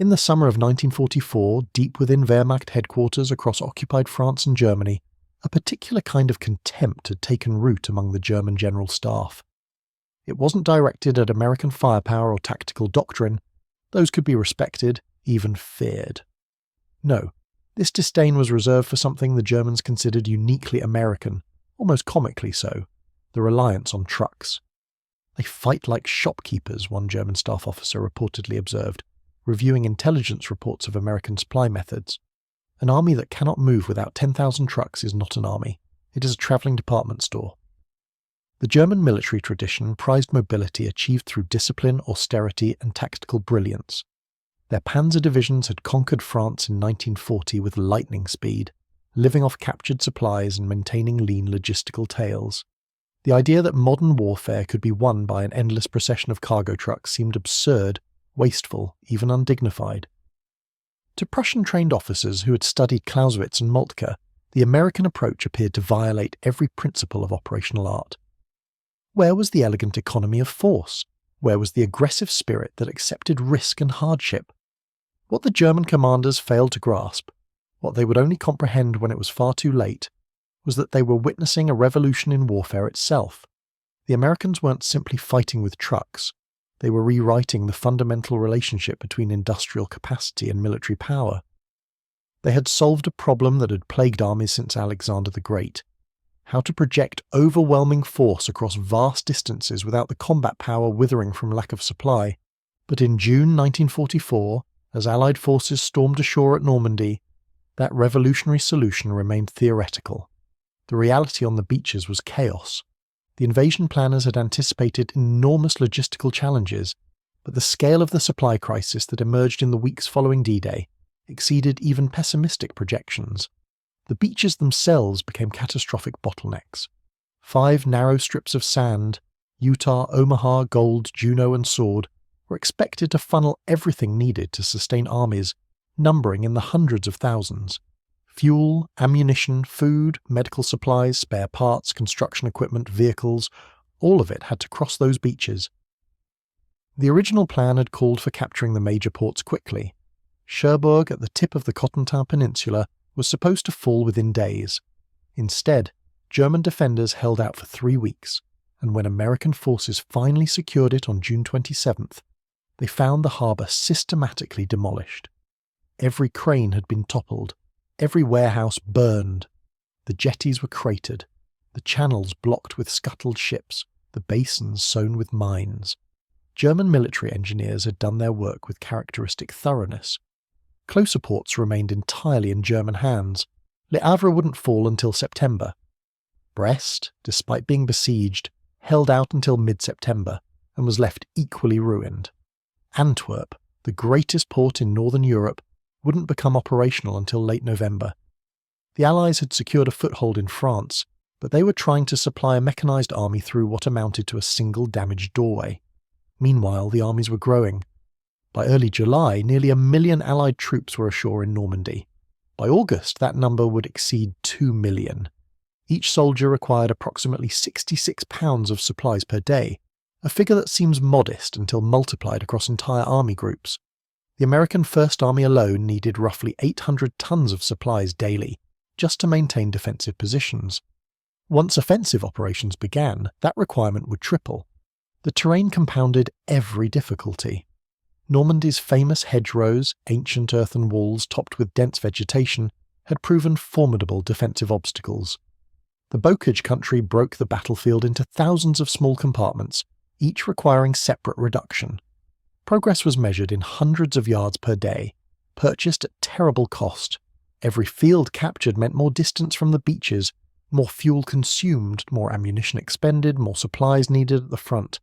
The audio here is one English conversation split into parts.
In the summer of 1944, deep within Wehrmacht headquarters across occupied France and Germany, a particular kind of contempt had taken root among the German General Staff. It wasn't directed at American firepower or tactical doctrine. Those could be respected, even feared. No, this disdain was reserved for something the Germans considered uniquely American, almost comically so, the reliance on trucks. They fight like shopkeepers, one German staff officer reportedly observed, reviewing intelligence reports of American supply methods. An army that cannot move without 10,000 trucks is not an army. It is a travelling department store. The German military tradition prized mobility achieved through discipline, austerity, and tactical brilliance. Their panzer divisions had conquered France in 1940 with lightning speed, living off captured supplies and maintaining lean logistical tails. The idea that modern warfare could be won by an endless procession of cargo trucks seemed absurd, wasteful, even undignified. To Prussian-trained officers who had studied Clausewitz and Moltke, the American approach appeared to violate every principle of operational art. Where was the elegant economy of force? Where was the aggressive spirit that accepted risk and hardship? What the German commanders failed to grasp, what they would only comprehend when it was far too late, was that they were witnessing a revolution in warfare itself. The Americans weren't simply fighting with trucks. They were rewriting the fundamental relationship between industrial capacity and military power. They had solved a problem that had plagued armies since Alexander the Great: how to project overwhelming force across vast distances without the combat power withering from lack of supply. But in June 1944, as Allied forces stormed ashore at Normandy, that revolutionary solution remained theoretical. The reality on the beaches was chaos. The invasion planners had anticipated enormous logistical challenges, but the scale of the supply crisis that emerged in the weeks following D-Day exceeded even pessimistic projections. The beaches themselves became catastrophic bottlenecks. 5 narrow strips of sand, Utah, Omaha, Gold, Juneau, and Sword, were expected to funnel everything needed to sustain armies, numbering in the hundreds of thousands. Fuel, ammunition, food, medical supplies, spare parts, construction equipment, vehicles, all of it had to cross those beaches. The original plan had called for capturing the major ports quickly. Cherbourg, at the tip of the Cotentin Peninsula, was supposed to fall within days. Instead, German defenders held out for 3 weeks, and when American forces finally secured it on June 27th, they found the harbour systematically demolished. Every crane had been toppled, every warehouse burned. The jetties were cratered, the channels blocked with scuttled ships, the basins sown with mines. German military engineers had done their work with characteristic thoroughness. Closer ports remained entirely in German hands. Le Havre wouldn't fall until September. Brest, despite being besieged, held out until mid-September and was left equally ruined. Antwerp, the greatest port in northern Europe, wouldn't become operational until late November. The Allies had secured a foothold in France, but they were trying to supply a mechanised army through what amounted to a single damaged doorway. Meanwhile, the armies were growing. By early July, nearly 1 million Allied troops were ashore in Normandy. By August, that number would exceed 2 million. Each soldier required approximately 66 pounds of supplies per day, a figure that seems modest until multiplied across entire army groups. The American First Army alone needed roughly 800 tons of supplies daily, just to maintain defensive positions. Once offensive operations began, that requirement would triple. The terrain compounded every difficulty. Normandy's famous hedgerows, ancient earthen walls topped with dense vegetation, had proven formidable defensive obstacles. The Bocage country broke the battlefield into thousands of small compartments, each requiring separate reduction. Progress was measured in hundreds of yards per day, purchased at terrible cost. Every field captured meant more distance from the beaches, more fuel consumed, more ammunition expended, more supplies needed at the front.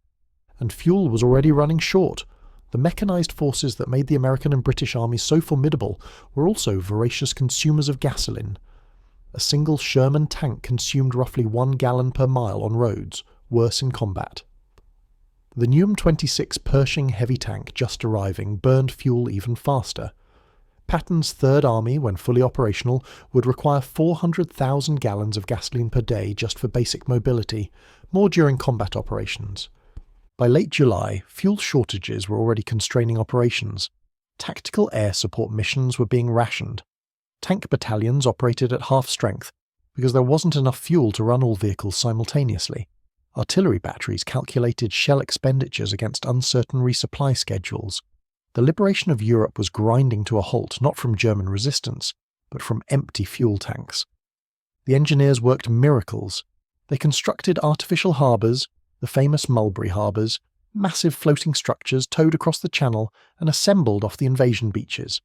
And fuel was already running short. The mechanised forces that made the American and British armies so formidable were also voracious consumers of gasoline. A single Sherman tank consumed roughly 1 gallon per mile on roads, worse in combat. The Neum 26 Pershing heavy tank just arriving burned fuel even faster. Patton's Third Army, when fully operational, would require 400,000 gallons of gasoline per day just for basic mobility, more during combat operations. By late July, fuel shortages were already constraining operations. tactical air support missions were being rationed. Tank battalions operated at half strength because there wasn't enough fuel to run all vehicles simultaneously. Artillery batteries calculated shell expenditures against uncertain resupply schedules. The liberation of Europe was grinding to a halt not from German resistance, but from empty fuel tanks. The engineers worked miracles. They constructed artificial harbours, the famous Mulberry harbours, massive floating structures towed across the channel and assembled off the invasion beaches.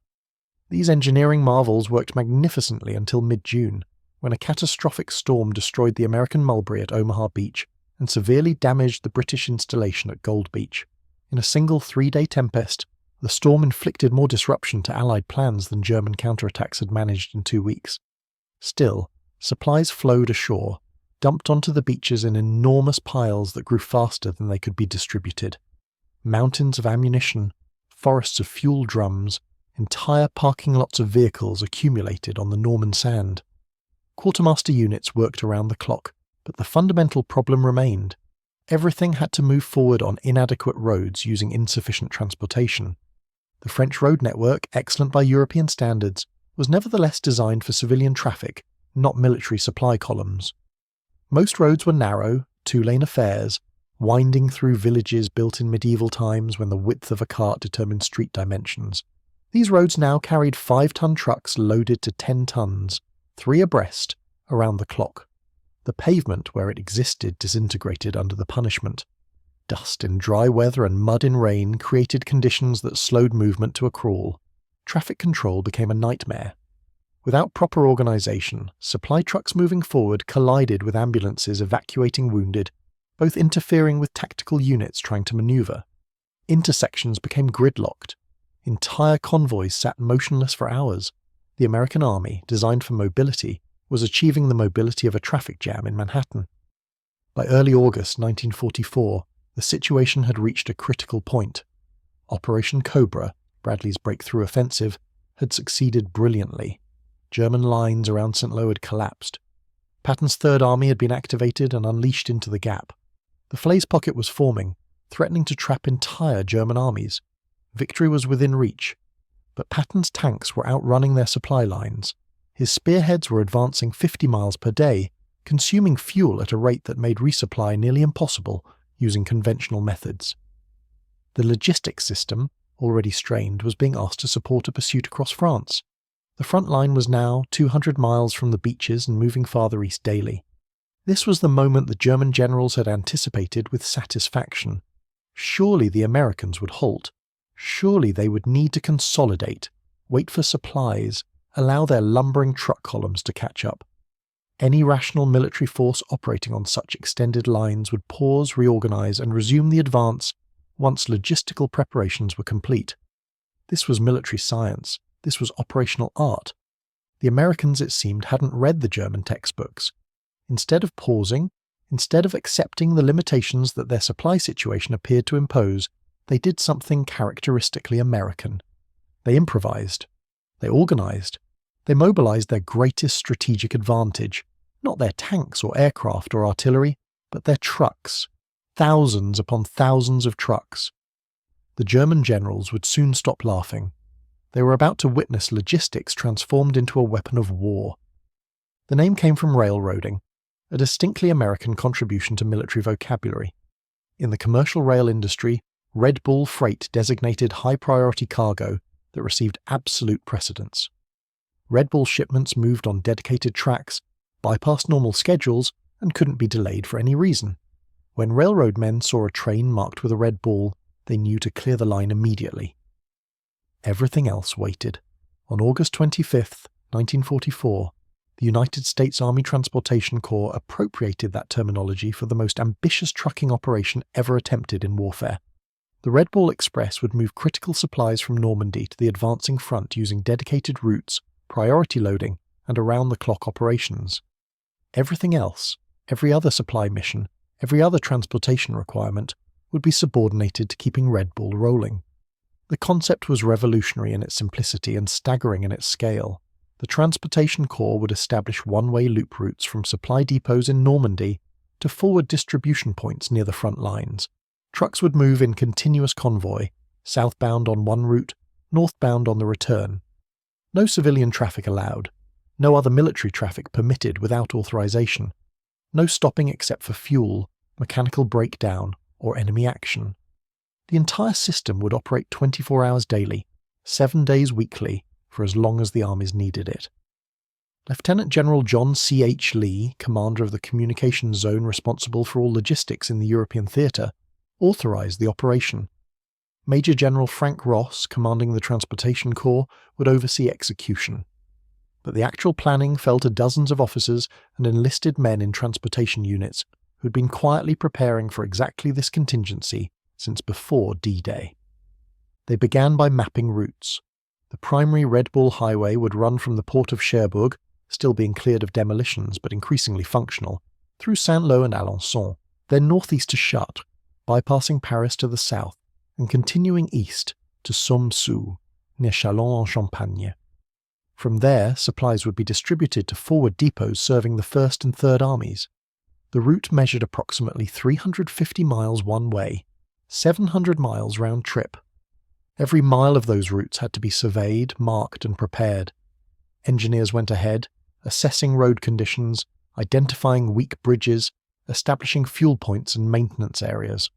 These engineering marvels worked magnificently until mid-June, when a catastrophic storm destroyed the American Mulberry at Omaha Beach and severely damaged the British installation at Gold Beach. In a single 3-day tempest, the storm inflicted more disruption to Allied plans than German counterattacks had managed in 2 weeks. Still, supplies flowed ashore, dumped onto the beaches in enormous piles that grew faster than they could be distributed. Mountains of ammunition, forests of fuel drums, entire parking lots of vehicles accumulated on the Norman sand. Quartermaster units worked around the clock, but the fundamental problem remained. Everything had to move forward on inadequate roads using insufficient transportation. The French road network, excellent by European standards, was nevertheless designed for civilian traffic, not military supply columns. Most roads were narrow, 2-lane affairs, winding through villages built in medieval times when the width of a cart determined street dimensions. These roads now carried 5-ton trucks loaded to 10 tons, 3 abreast, around the clock. The pavement where it existed disintegrated under the punishment. Dust in dry weather and mud in rain created conditions that slowed movement to a crawl. Traffic control became a nightmare. Without proper organisation, supply trucks moving forward collided with ambulances evacuating wounded, both interfering with tactical units trying to manoeuvre. Intersections became gridlocked. Entire convoys sat motionless for hours. The American Army, designed for mobility, was achieving the mobility of a traffic jam in Manhattan. By early August 1944, the situation had reached a critical point. Operation Cobra, Bradley's breakthrough offensive, had succeeded brilliantly. German lines around St. Lo had collapsed. Patton's Third Army had been activated and unleashed into the gap. The Falaise Pocket was forming, threatening to trap entire German armies. Victory was within reach, but Patton's tanks were outrunning their supply lines. His spearheads were advancing 50 miles per day, consuming fuel at a rate that made resupply nearly impossible using conventional methods. The logistics system, already strained, was being asked to support a pursuit across France. The front line was now 200 miles from the beaches and moving farther east daily. This was the moment the German generals had anticipated with satisfaction. Surely the Americans would halt. Surely they would need to consolidate, wait for supplies, allow their lumbering truck columns to catch up. Any rational military force operating on such extended lines would pause, reorganize, and resume the advance once logistical preparations were complete. This was military science. This was operational art. The Americans, it seemed, hadn't read the German textbooks. Instead of pausing, instead of accepting the limitations that their supply situation appeared to impose, they did something characteristically American. They improvised. They organized. They mobilized their greatest strategic advantage, not their tanks or aircraft or artillery, but their trucks. Thousands upon thousands of trucks. The German generals would soon stop laughing. They were about to witness logistics transformed into a weapon of war. The name came from railroading, a distinctly American contribution to military vocabulary. In the commercial rail industry, Red Bull freight designated high-priority cargo that received absolute precedence. Red Bull shipments moved on dedicated tracks, bypassed normal schedules, and couldn't be delayed for any reason. When railroad men saw a train marked with a Red Bull, they knew to clear the line immediately. Everything else waited. On August 25, 1944, the United States Army Transportation Corps appropriated that terminology for the most ambitious trucking operation ever attempted in warfare. The Red Bull Express would move critical supplies from Normandy to the advancing front using dedicated routes, priority loading, and around-the-clock operations. Everything else, every other supply mission, every other transportation requirement, would be subordinated to keeping Red Bull rolling. The concept was revolutionary in its simplicity and staggering in its scale. The Transportation Corps would establish one-way loop routes from supply depots in Normandy to forward distribution points near the front lines. Trucks would move in continuous convoy, southbound on one route, northbound on the return. No civilian traffic allowed, no other military traffic permitted without authorization, no stopping except for fuel, mechanical breakdown, or enemy action. The entire system would operate 24 hours daily, 7 days weekly, for as long as the armies needed it. Lieutenant General John C. H. Lee, commander of the communications zone responsible for all logistics in the European theatre, authorized the operation. Major General Frank Ross, commanding the Transportation Corps, would oversee execution. But the actual planning fell to dozens of officers and enlisted men in transportation units who had been quietly preparing for exactly this contingency since before D-Day. They began by mapping routes. The primary Red Bull Highway would run from the port of Cherbourg, still being cleared of demolitions but increasingly functional, through Saint-Lô and Alençon, then northeast to Chartres, bypassing Paris to the south, and continuing east to Somme-Sous, near Châlons-en-Champagne. From there, supplies would be distributed to forward depots serving the 1st and 3rd Armies. The route measured approximately 350 miles one way, 700 miles round trip. Every mile of those routes had to be surveyed, marked, and prepared. Engineers went ahead, assessing road conditions, identifying weak bridges, establishing fuel points and maintenance areas.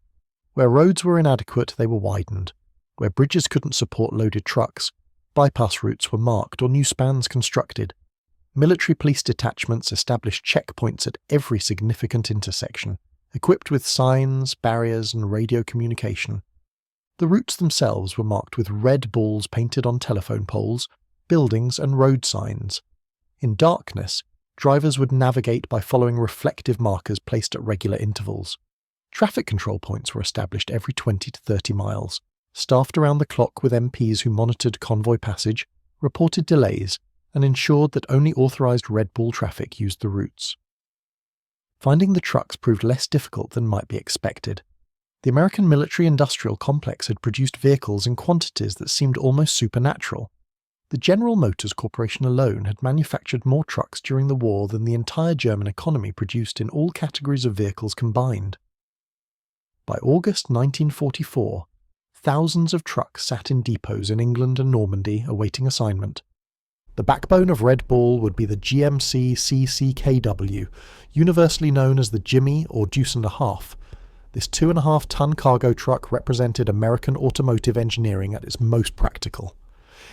Where roads were inadequate, they were widened. Where bridges couldn't support loaded trucks, bypass routes were marked or new spans constructed. Military police detachments established checkpoints at every significant intersection, equipped with signs, barriers, and radio communication. The routes themselves were marked with red balls painted on telephone poles, buildings, and road signs. In darkness, drivers would navigate by following reflective markers placed at regular intervals. Traffic control points were established every 20 to 30 miles, staffed around the clock with MPs who monitored convoy passage, reported delays, and ensured that only authorized Red Bull traffic used the routes. Finding the trucks proved less difficult than might be expected. The American military-industrial complex had produced vehicles in quantities that seemed almost supernatural. The General Motors Corporation alone had manufactured more trucks during the war than the entire German economy produced in all categories of vehicles combined. By August 1944, thousands of trucks sat in depots in England and Normandy awaiting assignment. The backbone of Red Bull would be the GMC CCKW, universally known as the Jimmy or Deuce and a Half. This 2.5-ton cargo truck represented American automotive engineering at its most practical.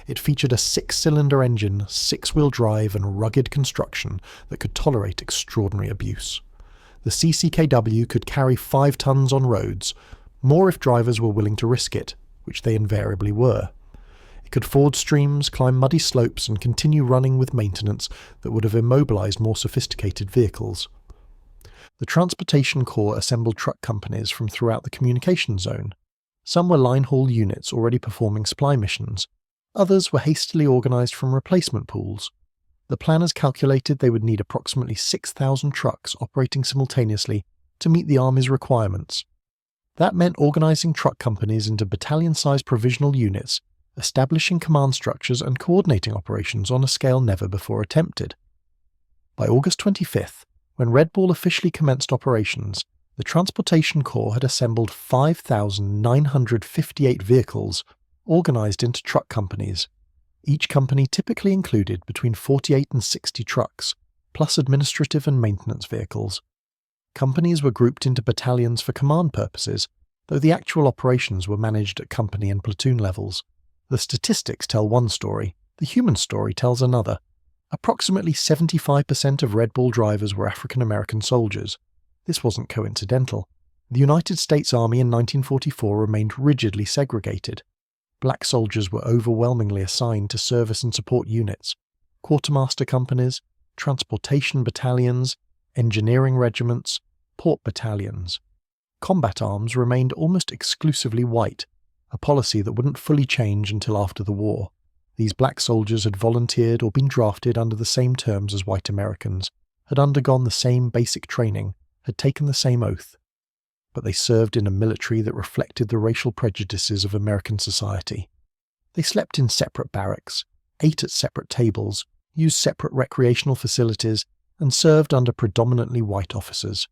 It featured a 6-cylinder engine, 6-wheel drive, and rugged construction that could tolerate extraordinary abuse. The CCKW could carry 5 tons on roads, more if drivers were willing to risk it, which they invariably were. It could ford streams, climb muddy slopes, and continue running with maintenance that would have immobilized more sophisticated vehicles. The Transportation Corps assembled truck companies from throughout the communication zone. Some were line haul units already performing supply missions. Others were hastily organized from replacement pools. The planners calculated they would need approximately 6,000 trucks operating simultaneously to meet the Army's requirements. That meant organizing truck companies into battalion-sized provisional units, establishing command structures and coordinating operations on a scale never before attempted. By August 25th, when Red Bull officially commenced operations, the Transportation Corps had assembled 5,958 vehicles organized into truck companies. Each company typically included between 48 and 60 trucks, plus administrative and maintenance vehicles. Companies were grouped into battalions for command purposes, though the actual operations were managed at company and platoon levels. The statistics tell one story, the human story tells another. Approximately 75% of Red Bull drivers were African American soldiers. This wasn't coincidental. The United States Army in 1944 remained rigidly segregated. Black soldiers were overwhelmingly assigned to service and support units, quartermaster companies, transportation battalions, engineering regiments, port battalions. Combat arms remained almost exclusively white, a policy that wouldn't fully change until after the war. These black soldiers had volunteered or been drafted under the same terms as white Americans, had undergone the same basic training, had taken the same oath. But they served in a military that reflected the racial prejudices of American society. They slept in separate barracks, ate at separate tables, used separate recreational facilities, and served under predominantly white officers.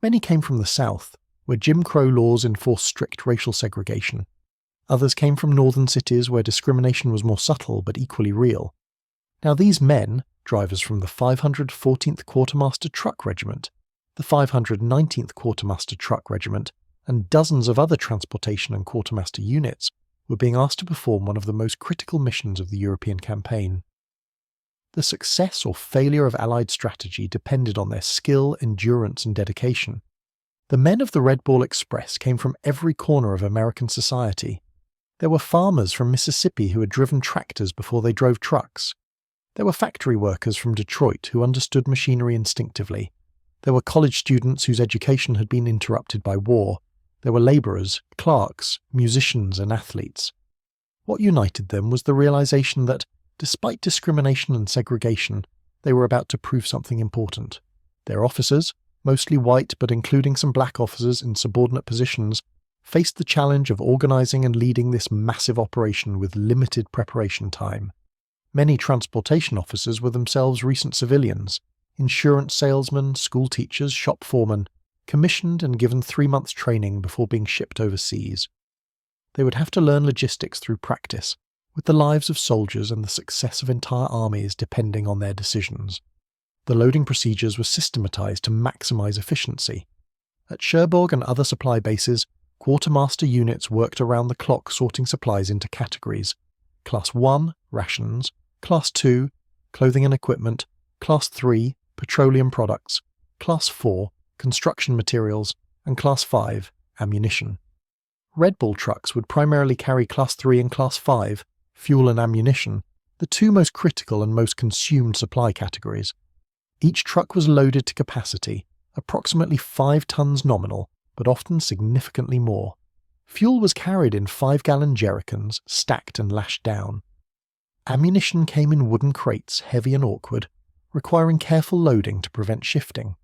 Many came from the South, where Jim Crow laws enforced strict racial segregation. Others came from northern cities where discrimination was more subtle but equally real. Now these men, drivers from the 514th Quartermaster Truck Regiment, the 519th Quartermaster Truck Regiment, and dozens of other transportation and quartermaster units, were being asked to perform one of the most critical missions of the European campaign. The success or failure of Allied strategy depended on their skill, endurance, and dedication. The men of the Red Ball Express came from every corner of American society. There were farmers from Mississippi who had driven tractors before they drove trucks. There were factory workers from Detroit who understood machinery instinctively. There were college students whose education had been interrupted by war. There were labourers, clerks, musicians, and athletes. What united them was the realization that, despite discrimination and segregation, they were about to prove something important. Their officers, mostly white but including some black officers in subordinate positions, faced the challenge of organising and leading this massive operation with limited preparation time. Many transportation officers were themselves recent civilians, insurance salesmen, school teachers, shop foremen, commissioned and given 3 months training before being shipped overseas. They would have to learn logistics through practice, with the lives of soldiers and the success of entire armies depending on their decisions. The loading procedures were systematized to maximize efficiency. At Cherbourg and other supply bases, quartermaster units worked around the clock sorting supplies into categories: Class 1, rations; Class 2, clothing and equipment; Class 3, petroleum products; Class 4, construction materials; and Class 5, ammunition. Red Bull trucks would primarily carry Class 3 and Class 5, fuel and ammunition, the two most critical and most consumed supply categories. Each truck was loaded to capacity, approximately 5 tons nominal, but often significantly more. Fuel was carried in 5-gallon jerrycans, stacked and lashed down. Ammunition came in wooden crates, heavy and awkward, requiring careful loading to prevent shifting.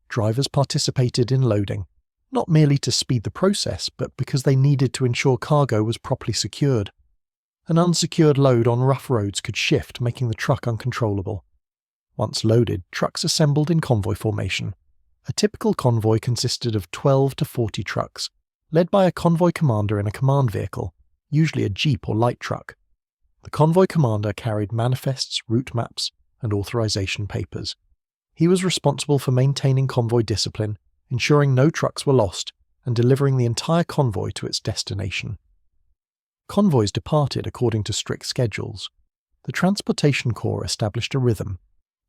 Drivers participated in loading, not merely to speed the process, but because they needed to ensure cargo was properly secured. An unsecured load on rough roads could shift, making the truck uncontrollable. Once loaded, trucks assembled in convoy formation. A typical convoy consisted of 12 to 40 trucks, led by a convoy commander in a command vehicle, usually a jeep or light truck. The convoy commander carried manifests, route maps, and authorization papers. He was responsible for maintaining convoy discipline, ensuring no trucks were lost, and delivering the entire convoy to its destination. Convoys departed according to strict schedules. The Transportation Corps established a rhythm.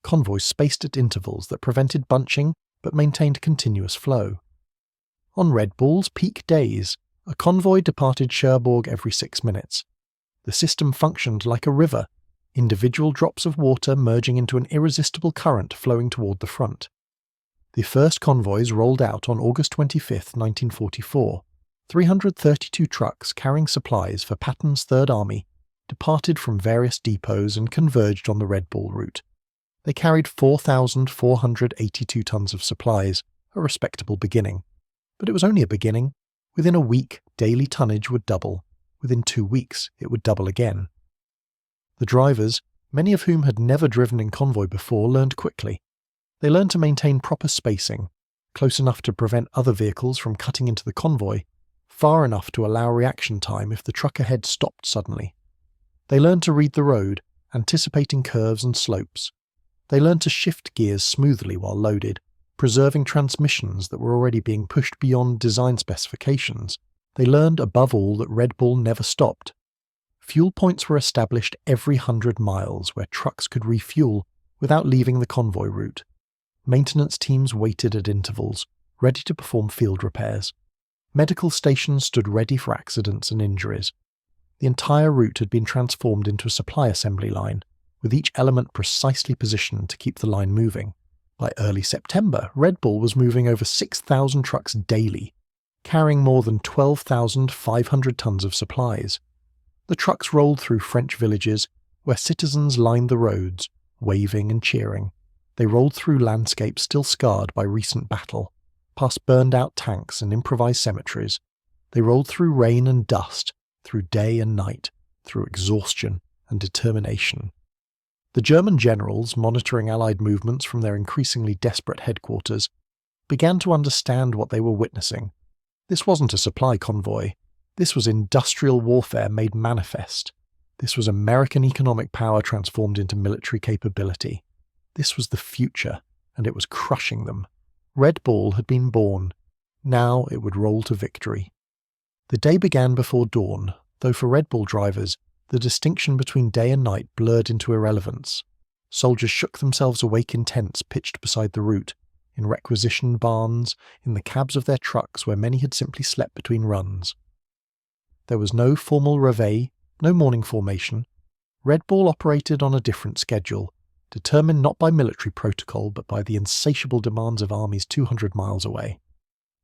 Convoys spaced at intervals that prevented bunching but maintained continuous flow. On Red Bull's peak days, a convoy departed Cherbourg every 6 minutes. The system functioned like a river, individual drops of water merging into an irresistible current flowing toward the front. The first convoys rolled out on August 25, 1944. 332 trucks carrying supplies for Patton's Third Army departed from various depots and converged on the Red Bull route. They carried 4,482 tons of supplies, a respectable beginning. But it was only a beginning. Within a week, daily tonnage would double. Within 2 weeks, it would double again. The drivers, many of whom had never driven in convoy before, learned quickly. They learned to maintain proper spacing, close enough to prevent other vehicles from cutting into the convoy, far enough to allow reaction time if the truck ahead stopped suddenly. They learned to read the road, anticipating curves and slopes. They learned to shift gears smoothly while loaded, preserving transmissions that were already being pushed beyond design specifications. They learned above all that Red Bull never stopped. Fuel points were established every 100 miles where trucks could refuel without leaving the convoy route. Maintenance teams waited at intervals, ready to perform field repairs. Medical stations stood ready for accidents and injuries. The entire route had been transformed into a supply assembly line, with each element precisely positioned to keep the line moving. By early September, Red Bull was moving over 6,000 trucks daily, carrying more than 12,500 tons of supplies. The trucks rolled through French villages, where citizens lined the roads, waving and cheering. They rolled through landscapes still scarred by recent battle, past burned-out tanks and improvised cemeteries. They rolled through rain and dust, through day and night, through exhaustion and determination. The German generals, monitoring Allied movements from their increasingly desperate headquarters, began to understand what they were witnessing. This wasn't a supply convoy. This was industrial warfare made manifest. This was American economic power transformed into military capability. This was the future, and it was crushing them. Red Ball had been born. Now it would roll to victory. The day began before dawn, though for Red Ball drivers, the distinction between day and night blurred into irrelevance. Soldiers shook themselves awake in tents pitched beside the route, in requisition barns, in the cabs of their trucks where many had simply slept between runs. There was no formal reveille, no morning formation. Red Ball operated on a different schedule, determined not by military protocol but by the insatiable demands of armies 200 miles away.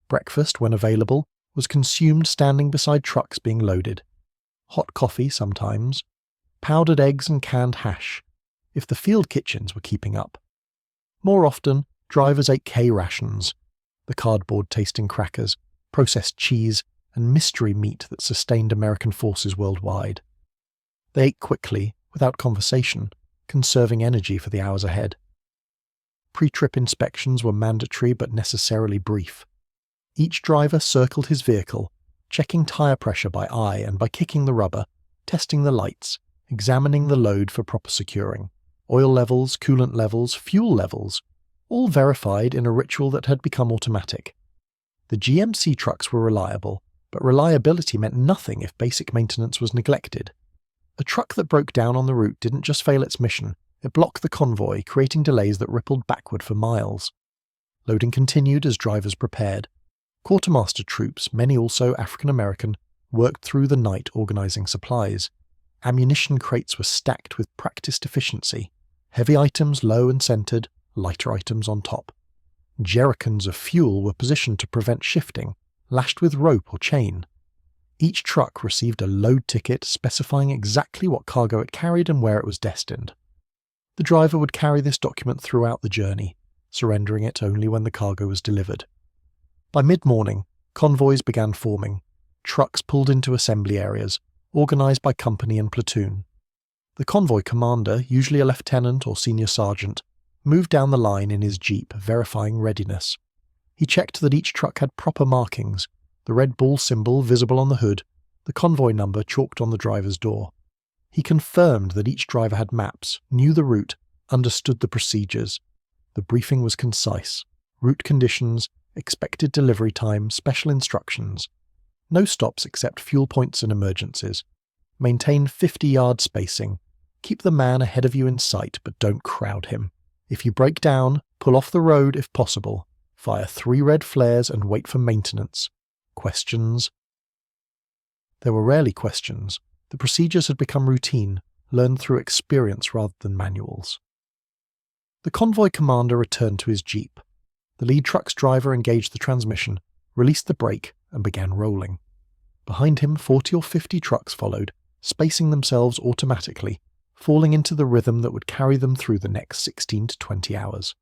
Breakfast, when available, was consumed standing beside trucks being loaded. Hot coffee sometimes, powdered eggs and canned hash, if the field kitchens were keeping up. More often, drivers ate K-rations, the cardboard-tasting crackers, processed cheese, and mystery meat that sustained American forces worldwide. They ate quickly, without conversation, conserving energy for the hours ahead. Pre-trip inspections were mandatory but necessarily brief. Each driver circled his vehicle, checking tyre pressure by eye and by kicking the rubber, testing the lights, examining the load for proper securing. Oil levels, coolant levels, fuel levels, all verified in a ritual that had become automatic. The GMC trucks were reliable, but reliability meant nothing if basic maintenance was neglected. A truck that broke down on the route didn't just fail its mission, it blocked the convoy, creating delays that rippled backward for miles. Loading continued as drivers prepared. Quartermaster troops, many also African-American, worked through the night organising supplies. Ammunition crates were stacked with practiced efficiency. Heavy items low and centred, lighter items on top. Jerrycans of fuel were positioned to prevent shifting, lashed with rope or chain. Each truck received a load ticket specifying exactly what cargo it carried and where it was destined. The driver would carry this document throughout the journey, surrendering it only when the cargo was delivered. By mid-morning, convoys began forming. Trucks pulled into assembly areas, organised by company and platoon. The convoy commander, usually a lieutenant or senior sergeant, moved down the line in his jeep, verifying readiness. He checked that each truck had proper markings, the Red Bull symbol visible on the hood, the convoy number chalked on the driver's door. He confirmed that each driver had maps, knew the route, understood the procedures. The briefing was concise. Route conditions, expected delivery time, special instructions. No stops except fuel points and emergencies. Maintain 50-yard spacing. Keep the man ahead of you in sight, but don't crowd him. If you break down, pull off the road if possible. Fire 3 red flares and wait for maintenance. Questions? There were rarely questions. The procedures had become routine, learned through experience rather than manuals. The convoy commander returned to his jeep. The lead truck's driver engaged the transmission, released the brake, and began rolling. Behind him, 40 or 50 trucks followed, spacing themselves automatically, falling into the rhythm that would carry them through the next 16 to 20 hours.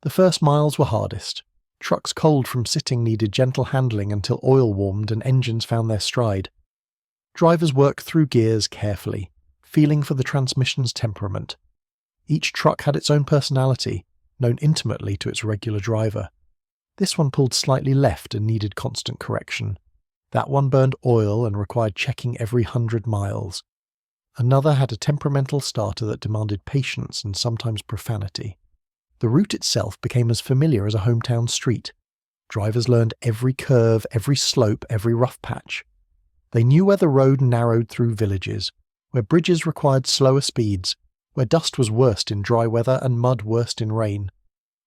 The first miles were hardest. Trucks cold from sitting needed gentle handling until oil warmed and engines found their stride. Drivers worked through gears carefully, feeling for the transmission's temperament. Each truck had its own personality, known intimately to its regular driver. This one pulled slightly left and needed constant correction. That one burned oil and required checking every 100 miles. Another had a temperamental starter that demanded patience and sometimes profanity. The route itself became as familiar as a hometown street. Drivers learned every curve, every slope, every rough patch. They knew where the road narrowed through villages, where bridges required slower speeds, where dust was worst in dry weather and mud worst in rain.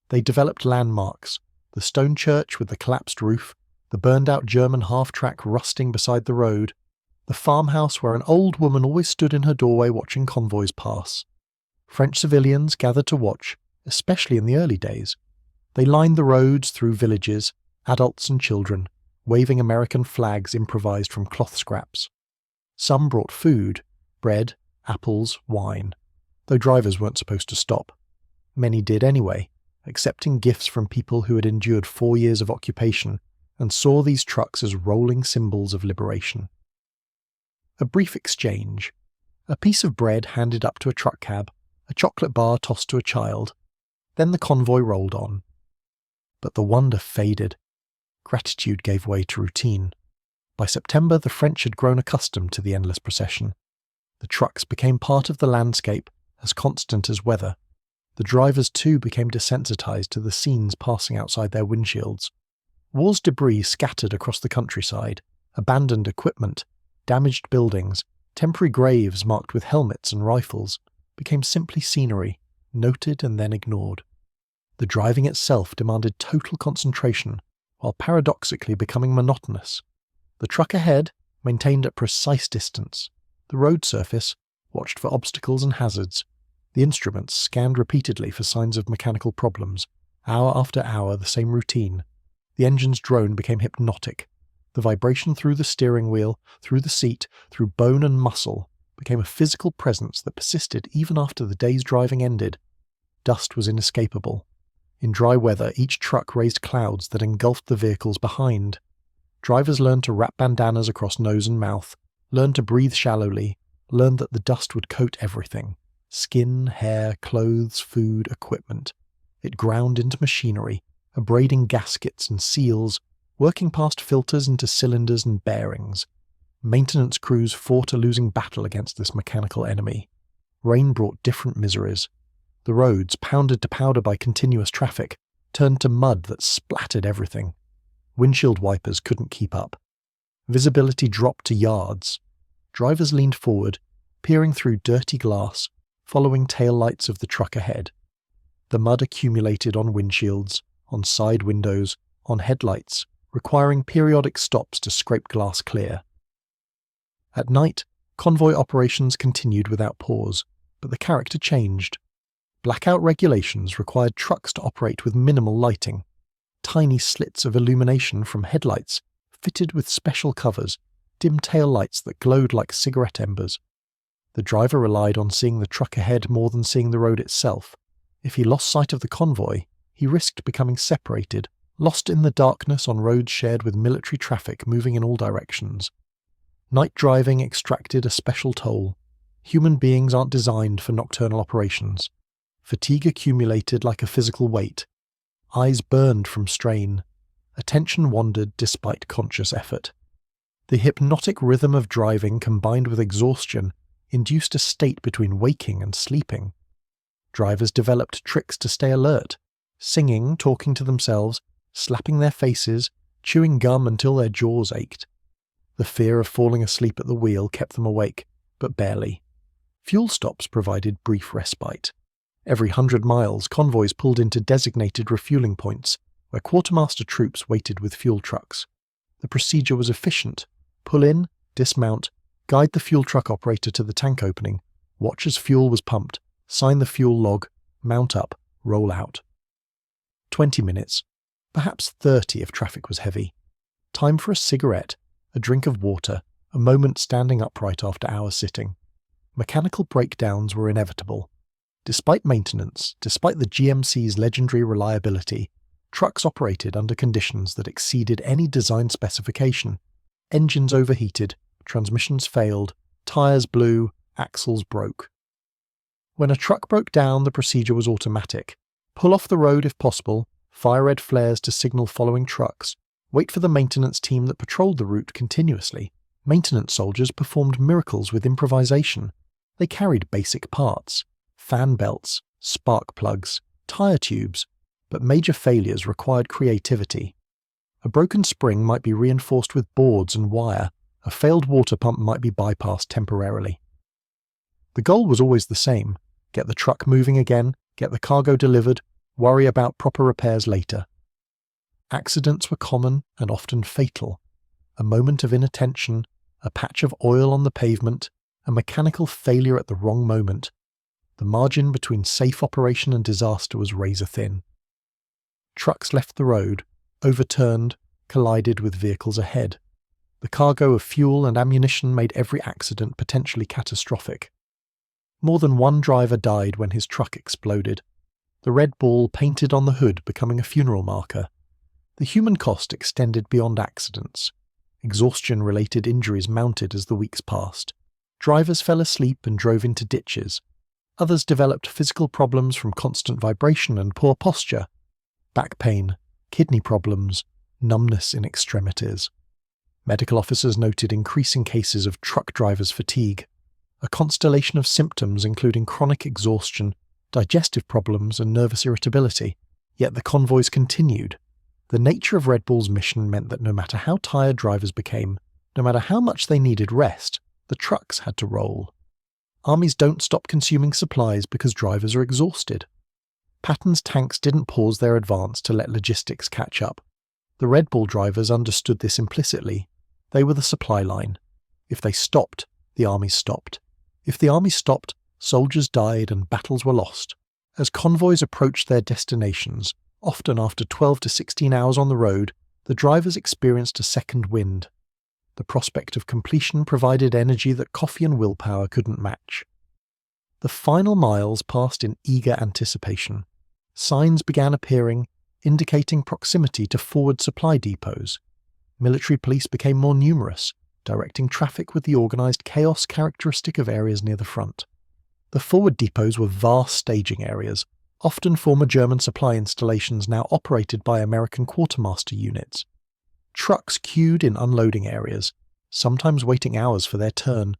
They developed landmarks, the stone church with the collapsed roof, the burned-out German half-track rusting beside the road, the farmhouse where an old woman always stood in her doorway watching convoys pass. French civilians gathered to watch, especially in the early days. They lined the roads through villages, adults and children, waving American flags improvised from cloth scraps. Some brought food, bread, apples, wine, though drivers weren't supposed to stop. Many did anyway, accepting gifts from people who had endured 4 years of occupation and saw these trucks as rolling symbols of liberation. A brief exchange. A piece of bread handed up to a truck cab, a chocolate bar tossed to a child. Then the convoy rolled on. But the wonder faded. Gratitude gave way to routine. By September, the French had grown accustomed to the endless procession. The trucks became part of the landscape, as constant as weather. The drivers too became desensitized to the scenes passing outside their windshields. War's debris scattered across the countryside, abandoned equipment, damaged buildings, temporary graves marked with helmets and rifles, became simply scenery, noted and then ignored. The driving itself demanded total concentration, while paradoxically becoming monotonous. The truck ahead, maintained at precise distance. The road surface, watched for obstacles and hazards. The instruments scanned repeatedly for signs of mechanical problems. Hour after hour, the same routine. The engine's drone became hypnotic. The vibration through the steering wheel, through the seat, through bone and muscle, became a physical presence that persisted even after the day's driving ended. Dust was inescapable. In dry weather, each truck raised clouds that engulfed the vehicles behind. Drivers learned to wrap bandanas across nose and mouth, learned to breathe shallowly, learned that the dust would coat everything. Skin, hair, clothes, food, equipment. It ground into machinery, abrading gaskets and seals, working past filters into cylinders and bearings. Maintenance crews fought a losing battle against this mechanical enemy. Rain brought different miseries. The roads, pounded to powder by continuous traffic, turned to mud that splattered everything. Windshield wipers couldn't keep up. Visibility dropped to yards. Drivers leaned forward, peering through dirty glass, following taillights of the truck ahead. The mud accumulated on windshields, on side windows, on headlights, requiring periodic stops to scrape glass clear. At night, convoy operations continued without pause, but the character changed. Blackout regulations required trucks to operate with minimal lighting. Tiny slits of illumination from headlights, fitted with special covers, dim tail lights that glowed like cigarette embers. The driver relied on seeing the truck ahead more than seeing the road itself. If he lost sight of the convoy, he risked becoming separated, lost in the darkness on roads shared with military traffic moving in all directions. Night driving extracted a special toll. Human beings aren't designed for nocturnal operations. Fatigue accumulated like a physical weight. Eyes burned from strain. Attention wandered despite conscious effort. The hypnotic rhythm of driving combined with exhaustion induced a state between waking and sleeping. Drivers developed tricks to stay alert, singing, talking to themselves, slapping their faces, chewing gum until their jaws ached. The fear of falling asleep at the wheel kept them awake, but barely. Fuel stops provided brief respite. Every 100 miles, convoys pulled into designated refueling points, where quartermaster troops waited with fuel trucks. The procedure was efficient. Pull in, dismount, guide the fuel truck operator to the tank opening, watch as fuel was pumped, sign the fuel log, mount up, roll out. 20 minutes, perhaps 30 if traffic was heavy. Time for a cigarette, a drink of water, a moment standing upright after hours sitting. Mechanical breakdowns were inevitable. Despite maintenance, despite the GMC's legendary reliability, trucks operated under conditions that exceeded any design specification. Engines overheated, transmissions failed, tyres blew, axles broke. When a truck broke down, the procedure was automatic. Pull off the road if possible, fire red flares to signal following trucks, wait for the maintenance team that patrolled the route continuously. Maintenance soldiers performed miracles with improvisation. They carried basic parts, fan belts, spark plugs, tyre tubes, but major failures required creativity. A broken spring might be reinforced with boards and wire, a failed water pump might be bypassed temporarily. The goal was always the same: get the truck moving again, get the cargo delivered, worry about proper repairs later. Accidents were common and often fatal. A moment of inattention, a patch of oil on the pavement, a mechanical failure at the wrong moment. The margin between safe operation and disaster was razor thin. Trucks left the road, overturned, collided with vehicles ahead. The cargo of fuel and ammunition made every accident potentially catastrophic. More than one driver died when his truck exploded, the red ball painted on the hood becoming a funeral marker. The human cost extended beyond accidents. Exhaustion-related injuries mounted as the weeks passed. Drivers fell asleep and drove into ditches. Others developed physical problems from constant vibration and poor posture. Back pain, kidney problems, numbness in extremities. Medical officers noted increasing cases of truck drivers' fatigue, a constellation of symptoms including chronic exhaustion, digestive problems, and nervous irritability. Yet the convoys continued. The nature of Red Bull's mission meant that no matter how tired drivers became, no matter how much they needed rest, the trucks had to roll. Armies don't stop consuming supplies because drivers are exhausted. Patton's tanks didn't pause their advance to let logistics catch up. The Red Bull drivers understood this implicitly. They were the supply line. If they stopped, the armies stopped. If the armies stopped, soldiers died and battles were lost. As convoys approached their destinations, often after 12 to 16 hours on the road, the drivers experienced a second wind. The prospect of completion provided energy that coffee and willpower couldn't match. The final miles passed in eager anticipation. Signs began appearing, indicating proximity to forward supply depots. Military police became more numerous, directing traffic with the organised chaos characteristic of areas near the front. The forward depots were vast staging areas, often former German supply installations now operated by American quartermaster units. Trucks queued in unloading areas, sometimes waiting hours for their turn.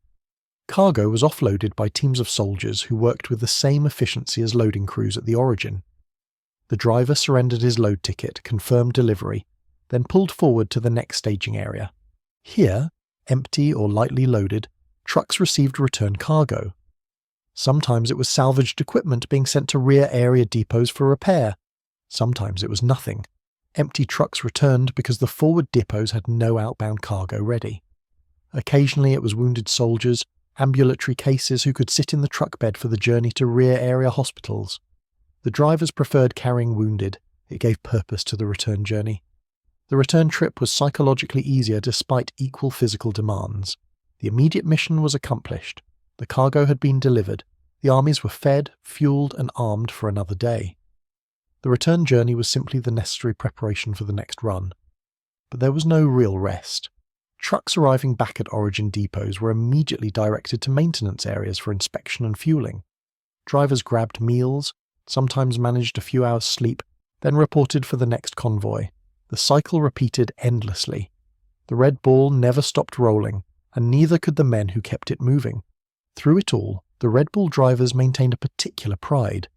Cargo was offloaded by teams of soldiers who worked with the same efficiency as loading crews at the origin. The driver surrendered his load ticket, confirmed delivery, then pulled forward to the next staging area. Here, empty or lightly loaded, trucks received return cargo. Sometimes it was salvaged equipment being sent to rear area depots for repair. Sometimes it was nothing. Empty trucks returned because the forward depots had no outbound cargo ready. Occasionally it was wounded soldiers, ambulatory cases who could sit in the truck bed for the journey to rear area hospitals. The drivers preferred carrying wounded. It gave purpose to the return journey. The return trip was psychologically easier despite equal physical demands. The immediate mission was accomplished. The cargo had been delivered. The armies were fed, fueled, and armed for another day. The return journey was simply the necessary preparation for the next run. But there was no real rest. Trucks arriving back at origin depots were immediately directed to maintenance areas for inspection and fueling. Drivers grabbed meals, sometimes managed a few hours' sleep, then reported for the next convoy. The cycle repeated endlessly. The Red Bull never stopped rolling, and neither could the men who kept it moving. Through it all, the Red Bull drivers maintained a particular pride.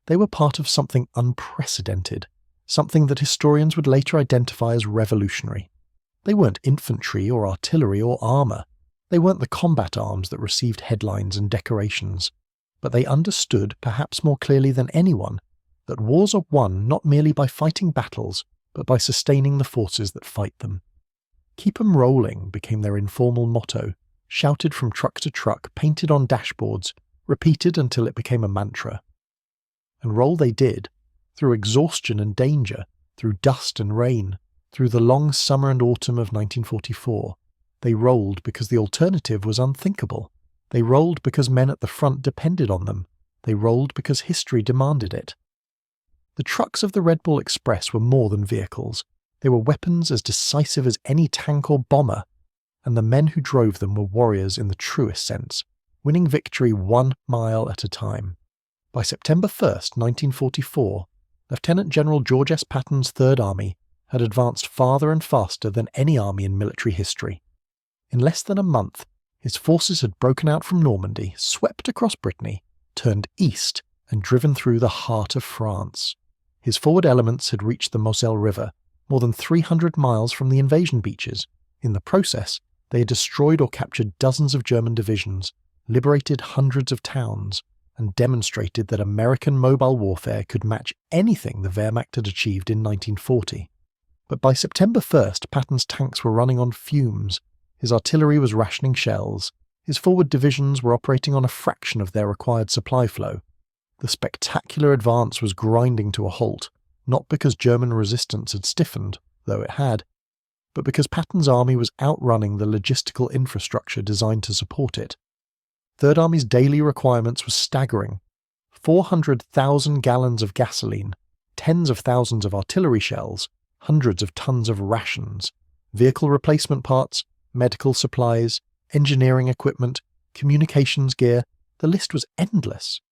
They were part of something unprecedented, something that historians would later identify as revolutionary. They weren't infantry or artillery or armour. They weren't the combat arms that received headlines and decorations. But they understood, perhaps more clearly than anyone, that wars are won not merely by fighting battles, but by sustaining the forces that fight them. "Keep 'em rolling" became their informal motto, shouted from truck to truck, painted on dashboards, repeated until it became a mantra. And roll they did, through exhaustion and danger, through dust and rain, through the long summer and autumn of 1944. They rolled because the alternative was unthinkable. They rolled because men at the front depended on them. They rolled because history demanded it. The trucks of the Red Bull Express were more than vehicles. They were weapons as decisive as any tank or bomber, and the men who drove them were warriors in the truest sense, winning victory 1 mile at a time. By September 1st, 1944, Lieutenant General George S. Patton's Third Army had advanced farther and faster than any army in military history. In less than a month, his forces had broken out from Normandy, swept across Brittany, turned east, and driven through the heart of France. His forward elements had reached the Moselle River, more than 300 miles from the invasion beaches. In the process, they had destroyed or captured dozens of German divisions, liberated hundreds of towns, and demonstrated that American mobile warfare could match anything the Wehrmacht had achieved in 1940. But by September 1st, Patton's tanks were running on fumes, his artillery was rationing shells, his forward divisions were operating on a fraction of their required supply flow. The spectacular advance was grinding to a halt, not because German resistance had stiffened, though it had, but because Patton's army was outrunning the logistical infrastructure designed to support it. Third Army's daily requirements were staggering: 400,000 gallons of gasoline, tens of thousands of artillery shells, hundreds of tons of rations, vehicle replacement parts, medical supplies, engineering equipment, communications gear. The list was endless.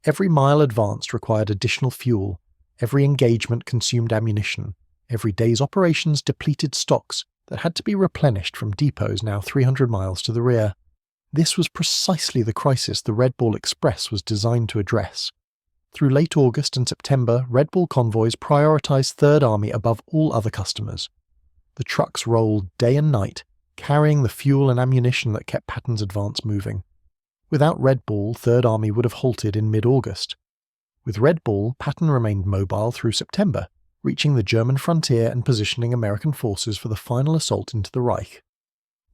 Every mile advanced required additional fuel. Every engagement consumed ammunition. Every day's operations depleted stocks that had to be replenished from depots now 300 miles to the rear. This was precisely the crisis the Red Ball Express was designed to address. Through late August and September, Red Ball convoys prioritized Third Army above all other customers. The trucks rolled day and night, carrying the fuel and ammunition that kept Patton's advance moving. Without Red Ball, Third Army would have halted in mid-August. With Red Ball, Patton remained mobile through September, reaching the German frontier and positioning American forces for the final assault into the Reich.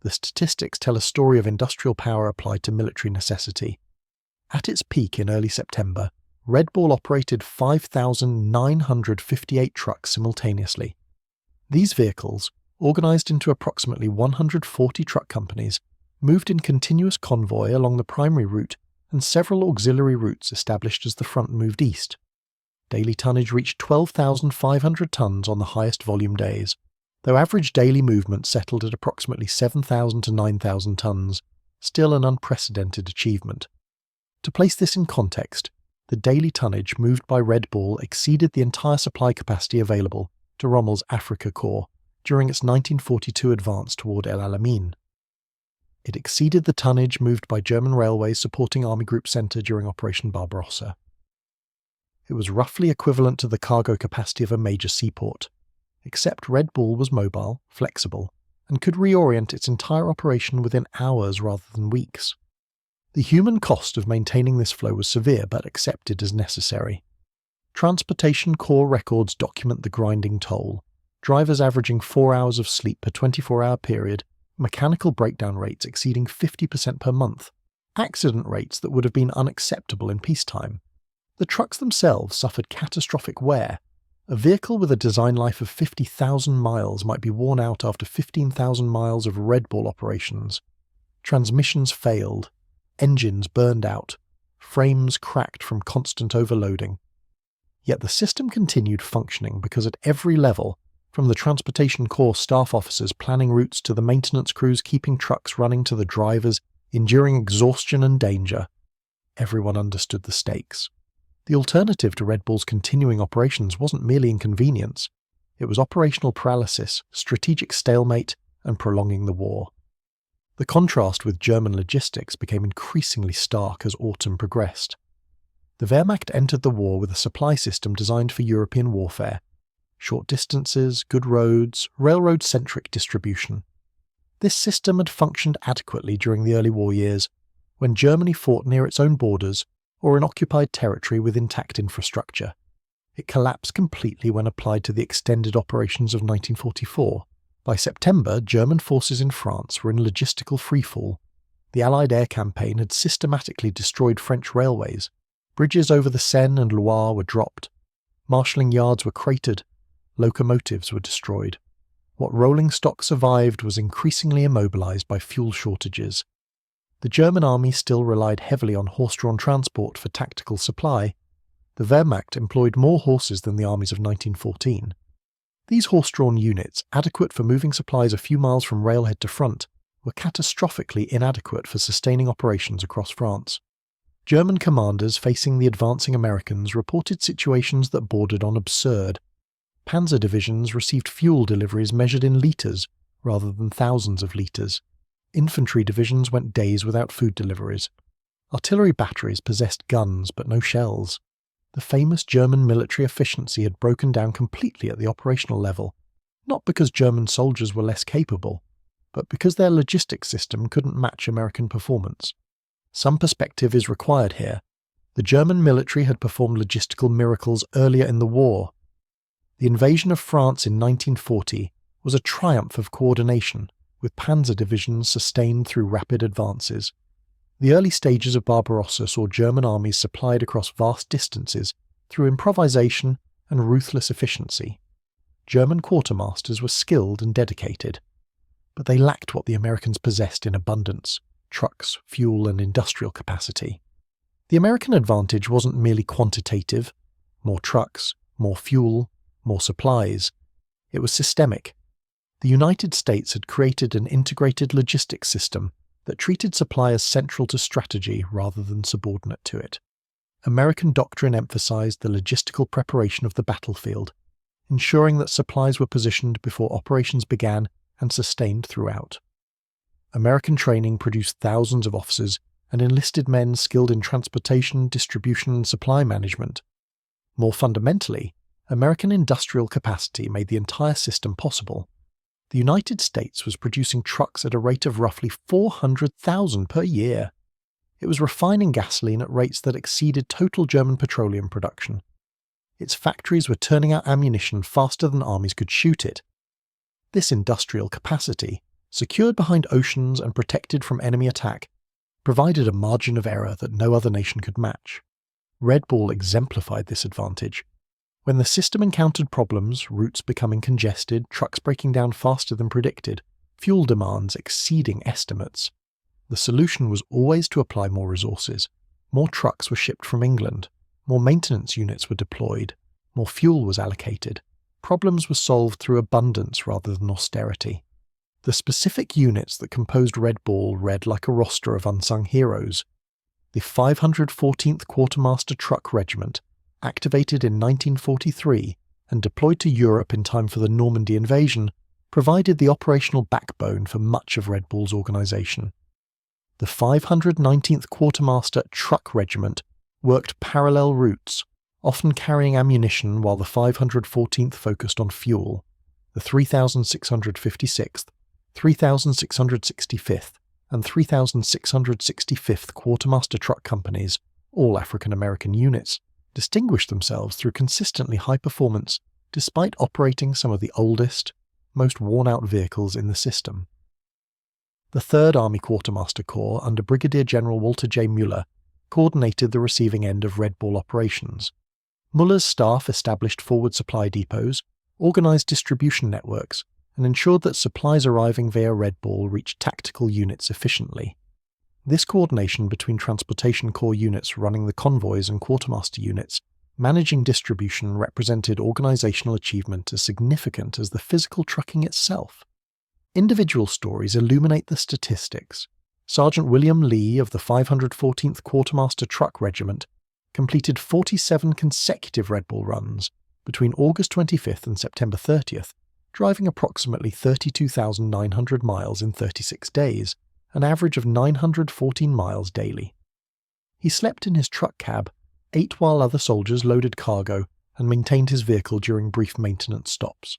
The statistics tell a story of industrial power applied to military necessity. At its peak in early September, Red Ball operated 5,958 trucks simultaneously. These vehicles, organized into approximately 140 truck companies, moved in continuous convoy along the primary route and several auxiliary routes established as the front moved east. Daily tonnage reached 12,500 tons on the highest volume days, though average daily movement settled at approximately 7,000 to 9,000 tons, still an unprecedented achievement. To place this in context, the daily tonnage moved by Red Ball exceeded the entire supply capacity available to Rommel's Afrika Korps during its 1942 advance toward El Alamein. It exceeded the tonnage moved by German railways supporting Army Group Centre during Operation Barbarossa. It was roughly equivalent to the cargo capacity of a major seaport, except Red Ball was mobile, flexible, and could reorient its entire operation within hours rather than weeks. The human cost of maintaining this flow was severe but accepted as necessary. Transportation Corps records document the grinding toll, drivers averaging 4 hours of sleep per 24-hour period, mechanical breakdown rates exceeding 50% per month, accident rates that would have been unacceptable in peacetime. The trucks themselves suffered catastrophic wear. A vehicle with a design life of 50,000 miles might be worn out after 15,000 miles of Red Ball operations. Transmissions failed, engines burned out, frames cracked from constant overloading. Yet the system continued functioning because at every level, from the Transportation Corps staff officers planning routes to the maintenance crews keeping trucks running to the drivers enduring exhaustion and danger, everyone understood the stakes. The alternative to Red Ball's continuing operations wasn't merely inconvenience, it was operational paralysis, strategic stalemate, and prolonging the war. The contrast with German logistics became increasingly stark as autumn progressed. The Wehrmacht entered the war with a supply system designed for European warfare. Short distances, good roads, railroad-centric distribution. This system had functioned adequately during the early war years, when Germany fought near its own borders or in occupied territory with intact infrastructure. It collapsed completely when applied to the extended operations of 1944. By September, German forces in France were in logistical freefall. The Allied air campaign had systematically destroyed French railways. Bridges over the Seine and Loire were dropped. Marshalling yards were cratered. Locomotives were destroyed. What rolling stock survived was increasingly immobilized by fuel shortages. The German army still relied heavily on horse-drawn transport for tactical supply. The Wehrmacht employed more horses than the armies of 1914. These horse-drawn units, adequate for moving supplies a few miles from railhead to front, were catastrophically inadequate for sustaining operations across France. German commanders facing the advancing Americans reported situations that bordered on absurd. Panzer divisions received fuel deliveries measured in litres rather than thousands of litres. Infantry divisions went days without food deliveries. Artillery batteries possessed guns but no shells. The famous German military efficiency had broken down completely at the operational level, not because German soldiers were less capable, but because their logistics system couldn't match American performance. Some perspective is required here. The German military had performed logistical miracles earlier in the war. The invasion of France in 1940 was a triumph of coordination, with panzer divisions sustained through rapid advances. The early stages of Barbarossa saw German armies supplied across vast distances through improvisation and ruthless efficiency. German quartermasters were skilled and dedicated, but they lacked what the Americans possessed in abundance: trucks, fuel, and industrial capacity. The American advantage wasn't merely quantitative: more trucks, more fuel, more supplies. It was systemic. The United States had created an integrated logistics system that treated supply as central to strategy rather than subordinate to it. American doctrine emphasized the logistical preparation of the battlefield, ensuring that supplies were positioned before operations began and sustained throughout. American training produced thousands of officers and enlisted men skilled in transportation, distribution, and supply management. More fundamentally, American industrial capacity made the entire system possible. The United States was producing trucks at a rate of roughly 400,000 per year. It was refining gasoline at rates that exceeded total German petroleum production. Its factories were turning out ammunition faster than armies could shoot it. This industrial capacity, secured behind oceans and protected from enemy attack, provided a margin of error that no other nation could match. Red Bull exemplified this advantage. When the system encountered problems, routes becoming congested, trucks breaking down faster than predicted, fuel demands exceeding estimates, the solution was always to apply more resources. More trucks were shipped from England, more maintenance units were deployed, more fuel was allocated. Problems were solved through abundance rather than austerity. The specific units that composed Red Bull read like a roster of unsung heroes. The 514th Quartermaster Truck Regiment, activated in 1943 and deployed to Europe in time for the Normandy invasion, provided the operational backbone for much of Red Bull's organisation. The 519th Quartermaster Truck Regiment worked parallel routes, often carrying ammunition while the 514th focused on fuel. The 3656th, 3665th, and 3665th Quartermaster Truck Companies, all African-American units, distinguished themselves through consistently high performance despite operating some of the oldest, most worn-out vehicles in the system. The 3rd Army Quartermaster Corps under Brigadier General Walter J. Mueller coordinated the receiving end of Red Bull operations. Muller's staff established forward supply depots, organised distribution networks, and ensured that supplies arriving via Red Bull reached tactical units efficiently. This coordination between Transportation Corps units running the convoys and quartermaster units, managing distribution, represented organisational achievement as significant as the physical trucking itself. Individual stories illuminate the statistics. Sergeant William Lee of the 514th Quartermaster Truck Regiment completed 47 consecutive Red Bull runs between August 25th and September 30th, driving approximately 32,900 miles in 36 days, an average of 914 miles daily. He slept in his truck cab, ate while other soldiers loaded cargo, and maintained his vehicle during brief maintenance stops.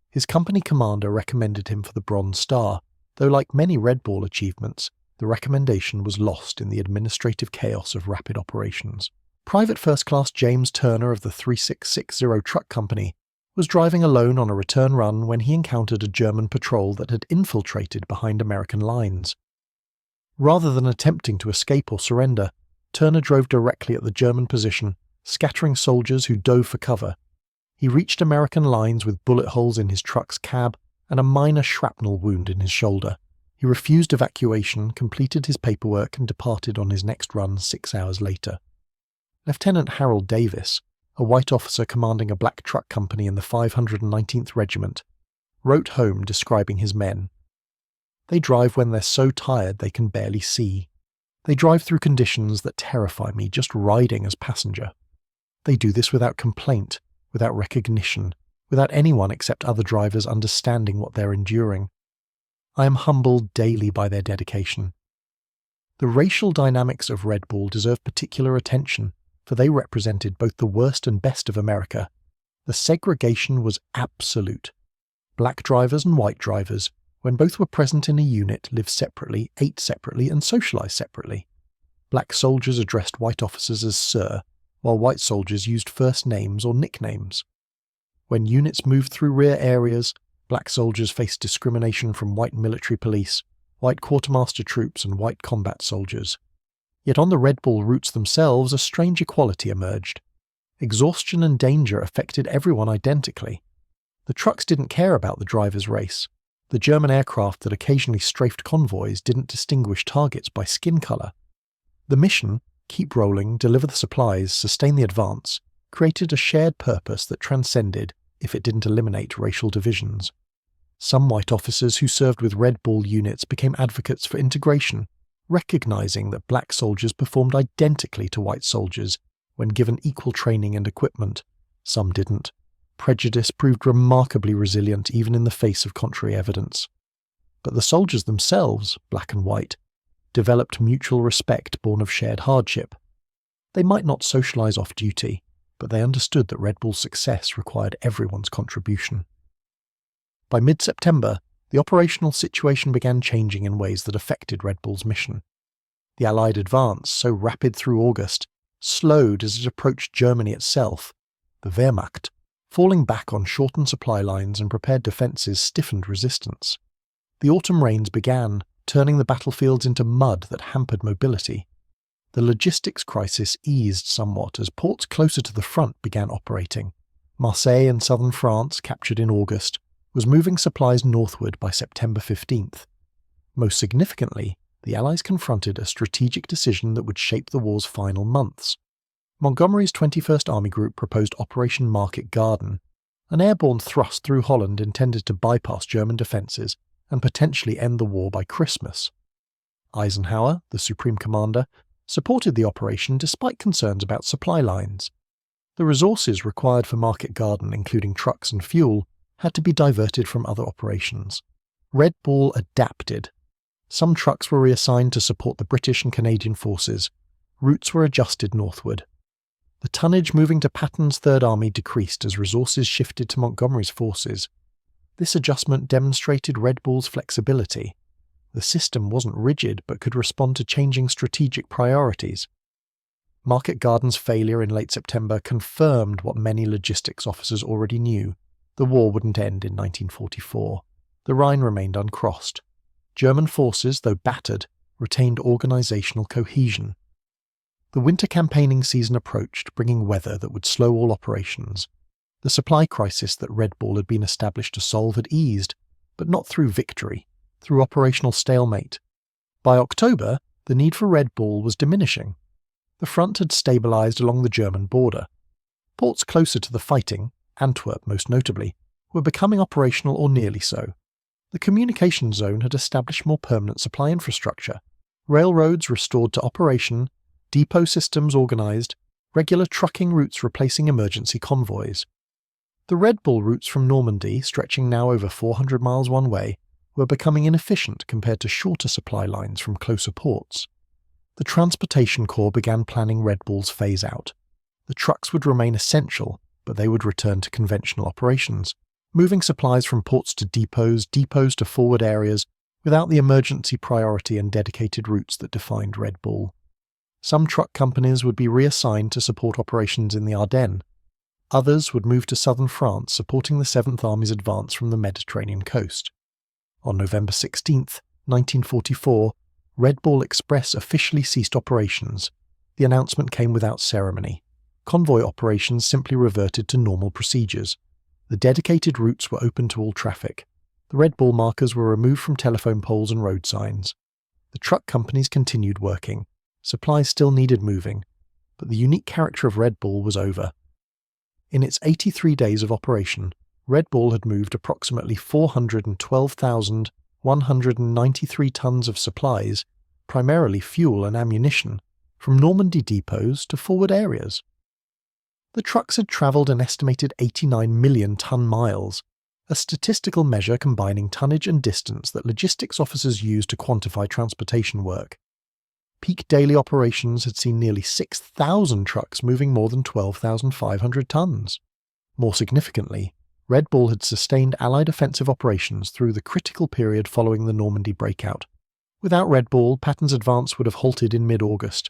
His company commander recommended him for the Bronze Star, though like many Red Bull achievements, the recommendation was lost in the administrative chaos of rapid operations. Private First Class James Turner of the 3660 Truck Company was driving alone on a return run when he encountered a German patrol that had infiltrated behind American lines. Rather than attempting to escape or surrender, Turner drove directly at the German position, scattering soldiers who dove for cover. He reached American lines with bullet holes in his truck's cab and a minor shrapnel wound in his shoulder. He refused evacuation, completed his paperwork, and departed on his next run 6 hours later. Lieutenant Harold Davis, a white officer commanding a black truck company in the 519th Regiment, wrote home describing his men. "They drive when they're so tired they can barely see. They drive through conditions that terrify me just riding as passenger. They do this without complaint, without recognition, without anyone except other drivers understanding what they're enduring. I am humbled daily by their dedication." The racial dynamics of Red Bull deserve particular attention, for they represented both the worst and best of America. The segregation was absolute. Black drivers and white drivers, when both were present in a unit, lived separately, ate separately, and socialized separately. Black soldiers addressed white officers as Sir, while white soldiers used first names or nicknames. When units moved through rear areas, black soldiers faced discrimination from white military police, white quartermaster troops, and white combat soldiers. Yet on the Red Bull routes themselves, a strange equality emerged. Exhaustion and danger affected everyone identically. The trucks didn't care about the driver's race. The German aircraft that occasionally strafed convoys didn't distinguish targets by skin colour. The mission, keep rolling, deliver the supplies, sustain the advance, created a shared purpose that transcended, if it didn't eliminate, racial divisions. Some white officers who served with Red Bull units became advocates for integration, recognizing that black soldiers performed identically to white soldiers when given equal training and equipment. Some didn't. Prejudice proved remarkably resilient even in the face of contrary evidence. But the soldiers themselves, black and white, developed mutual respect born of shared hardship. They might not socialize off duty, but they understood that Red Bull's success required everyone's contribution. By mid-September, the operational situation began changing in ways that affected Red Bull's mission. The Allied advance, so rapid through August, slowed as it approached Germany itself. The Wehrmacht, falling back on shortened supply lines and prepared defences, stiffened resistance. The autumn rains began, turning the battlefields into mud that hampered mobility. The logistics crisis eased somewhat as ports closer to the front began operating. Marseille in southern France, captured in August, was moving supplies northward by September 15th. Most significantly, the Allies confronted a strategic decision that would shape the war's final months. Montgomery's 21st Army Group proposed Operation Market Garden, an airborne thrust through Holland intended to bypass German defences and potentially end the war by Christmas. Eisenhower, the Supreme Commander, supported the operation despite concerns about supply lines. The resources required for Market Garden, including trucks and fuel, had to be diverted from other operations. Red Bull adapted. Some trucks were reassigned to support the British and Canadian forces. Routes were adjusted northward. The tonnage moving to Patton's Third Army decreased as resources shifted to Montgomery's forces. This adjustment demonstrated Red Bull's flexibility. The system wasn't rigid but could respond to changing strategic priorities. Market Garden's failure in late September confirmed what many logistics officers already knew. The war wouldn't end in 1944. The Rhine remained uncrossed. German forces, though battered, retained organisational cohesion. The winter campaigning season approached, bringing weather that would slow all operations. The supply crisis that Red Bull had been established to solve had eased, but not through victory, through operational stalemate. By October, the need for Red Bull was diminishing. The front had stabilised along the German border. Ports closer to the fighting, Antwerp most notably, were becoming operational or nearly so. The communication zone had established more permanent supply infrastructure, railroads restored to operation, depot systems organised, regular trucking routes replacing emergency convoys. The Red Bull routes from Normandy, stretching now over 400 miles one way, were becoming inefficient compared to shorter supply lines from closer ports. The Transportation Corps began planning Red Bull's phase-out. The trucks would remain essential, but they would return to conventional operations, moving supplies from ports to depots to forward areas, without the emergency priority and dedicated routes that defined Red Bull. Some truck companies would be reassigned to support operations in the Ardennes. Others would move to southern France, supporting the 7th Army's advance from the Mediterranean coast. On November 16, 1944, Red Bull Express officially ceased operations. The announcement came without ceremony. Convoy operations simply reverted to normal procedures. The dedicated routes were open to all traffic. The Red Bull markers were removed from telephone poles and road signs. The truck companies continued working. Supplies still needed moving, but the unique character of Red Bull was over. In its 83 days of operation, Red Bull had moved approximately 412,193 tons of supplies, primarily fuel and ammunition, from Normandy depots to forward areas. The trucks had travelled an estimated 89 million ton-miles, a statistical measure combining tonnage and distance that logistics officers use to quantify transportation work. Peak daily operations had seen nearly 6,000 trucks moving more than 12,500 tons. More significantly, Red Bull had sustained Allied offensive operations through the critical period following the Normandy breakout. Without Red Bull, Patton's advance would have halted in mid-August.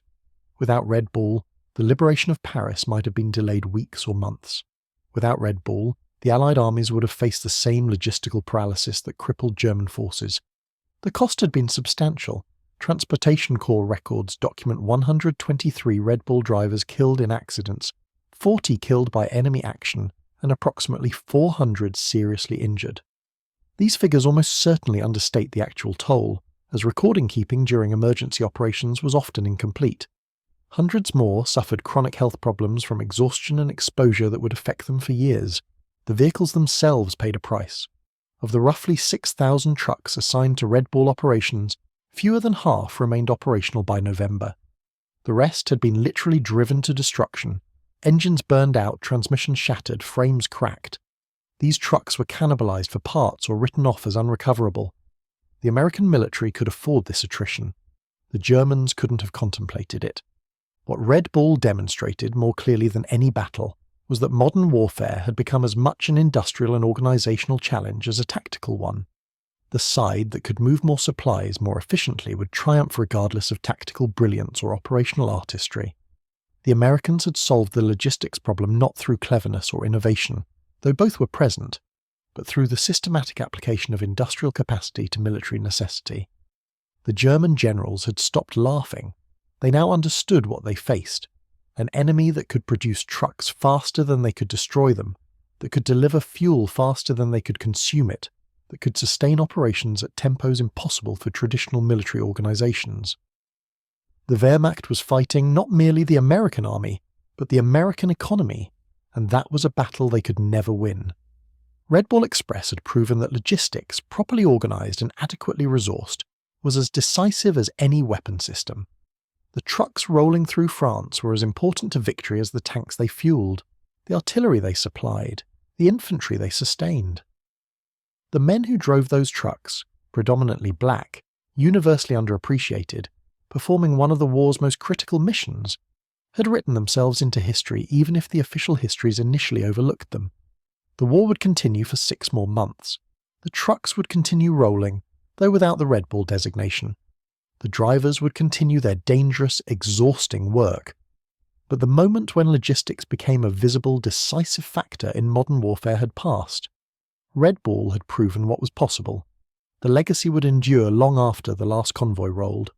Without Red Bull, the liberation of Paris might have been delayed weeks or months. Without Red Bull, the Allied armies would have faced the same logistical paralysis that crippled German forces. The cost had been substantial. Transportation Corps records document 123 Red Bull drivers killed in accidents, 40 killed by enemy action, and approximately 400 seriously injured. These figures almost certainly understate the actual toll, as recording keeping during emergency operations was often incomplete. Hundreds more suffered chronic health problems from exhaustion and exposure that would affect them for years. The vehicles themselves paid a price. Of the roughly 6,000 trucks assigned to Red Bull operations, fewer than half remained operational by November. The rest had been literally driven to destruction. Engines burned out, transmissions shattered, frames cracked. These trucks were cannibalized for parts or written off as unrecoverable. The American military could afford this attrition. The Germans couldn't have contemplated it. What Red Bull demonstrated more clearly than any battle was that modern warfare had become as much an industrial and organisational challenge as a tactical one. The side that could move more supplies more efficiently would triumph regardless of tactical brilliance or operational artistry. The Americans had solved the logistics problem not through cleverness or innovation, though both were present, but through the systematic application of industrial capacity to military necessity. The German generals had stopped laughing. They now understood what they faced: an enemy that could produce trucks faster than they could destroy them, that could deliver fuel faster than they could consume it, that could sustain operations at tempos impossible for traditional military organizations. The Wehrmacht was fighting not merely the American army, but the American economy, and that was a battle they could never win. Red Bull Express had proven that logistics, properly organized and adequately resourced, was as decisive as any weapon system. The trucks rolling through France were as important to victory as the tanks they fueled, the artillery they supplied, the infantry they sustained. The men who drove those trucks, predominantly black, universally underappreciated, performing one of the war's most critical missions, had written themselves into history even if the official histories initially overlooked them. The war would continue for 6 more months. The trucks would continue rolling, though without the Red Bull designation. The drivers would continue their dangerous, exhausting work. But the moment when logistics became a visible, decisive factor in modern warfare had passed. Red Bull had proven what was possible. The legacy would endure long after the last convoy rolled.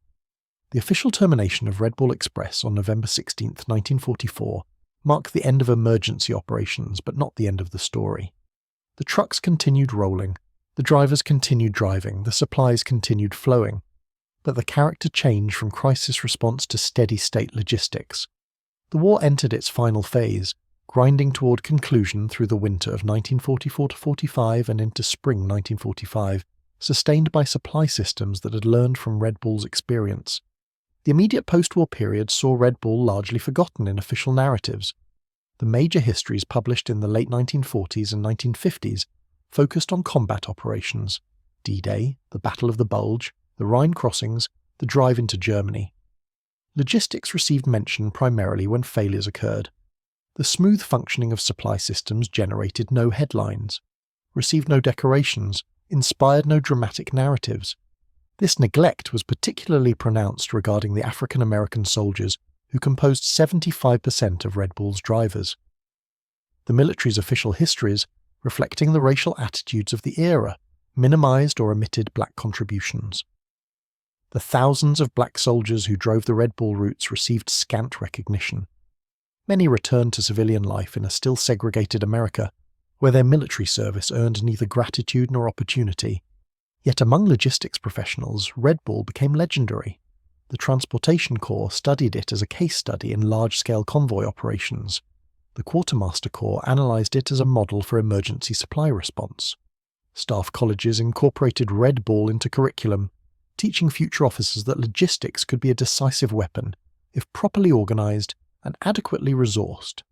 The official termination of Red Bull Express on November 16, 1944, marked the end of emergency operations, but not the end of the story. The trucks continued rolling, the drivers continued driving, the supplies continued flowing, but the character changed from crisis response to steady-state logistics. The war entered its final phase, grinding toward conclusion through the winter of 1944-45 and into spring 1945, sustained by supply systems that had learned from Red Bull's experience. The immediate post-war period saw Red Bull largely forgotten in official narratives. The major histories published in the late 1940s and 1950s focused on combat operations: D-Day, the Battle of the Bulge, the Rhine crossings, the drive into Germany. Logistics received mention primarily when failures occurred. The smooth functioning of supply systems generated no headlines, received no decorations, inspired no dramatic narratives. This neglect was particularly pronounced regarding the African American soldiers who composed 75% of Red Bull's drivers. The military's official histories, reflecting the racial attitudes of the era, minimized or omitted black contributions. The thousands of black soldiers who drove the Red Bull routes received scant recognition. Many returned to civilian life in a still segregated America, where their military service earned neither gratitude nor opportunity. Yet among logistics professionals, Red Bull became legendary. The Transportation Corps studied it as a case study in large-scale convoy operations. The Quartermaster Corps analysed it as a model for emergency supply response. Staff colleges incorporated Red Bull into curriculum, teaching future officers that logistics could be a decisive weapon if properly organised and adequately resourced.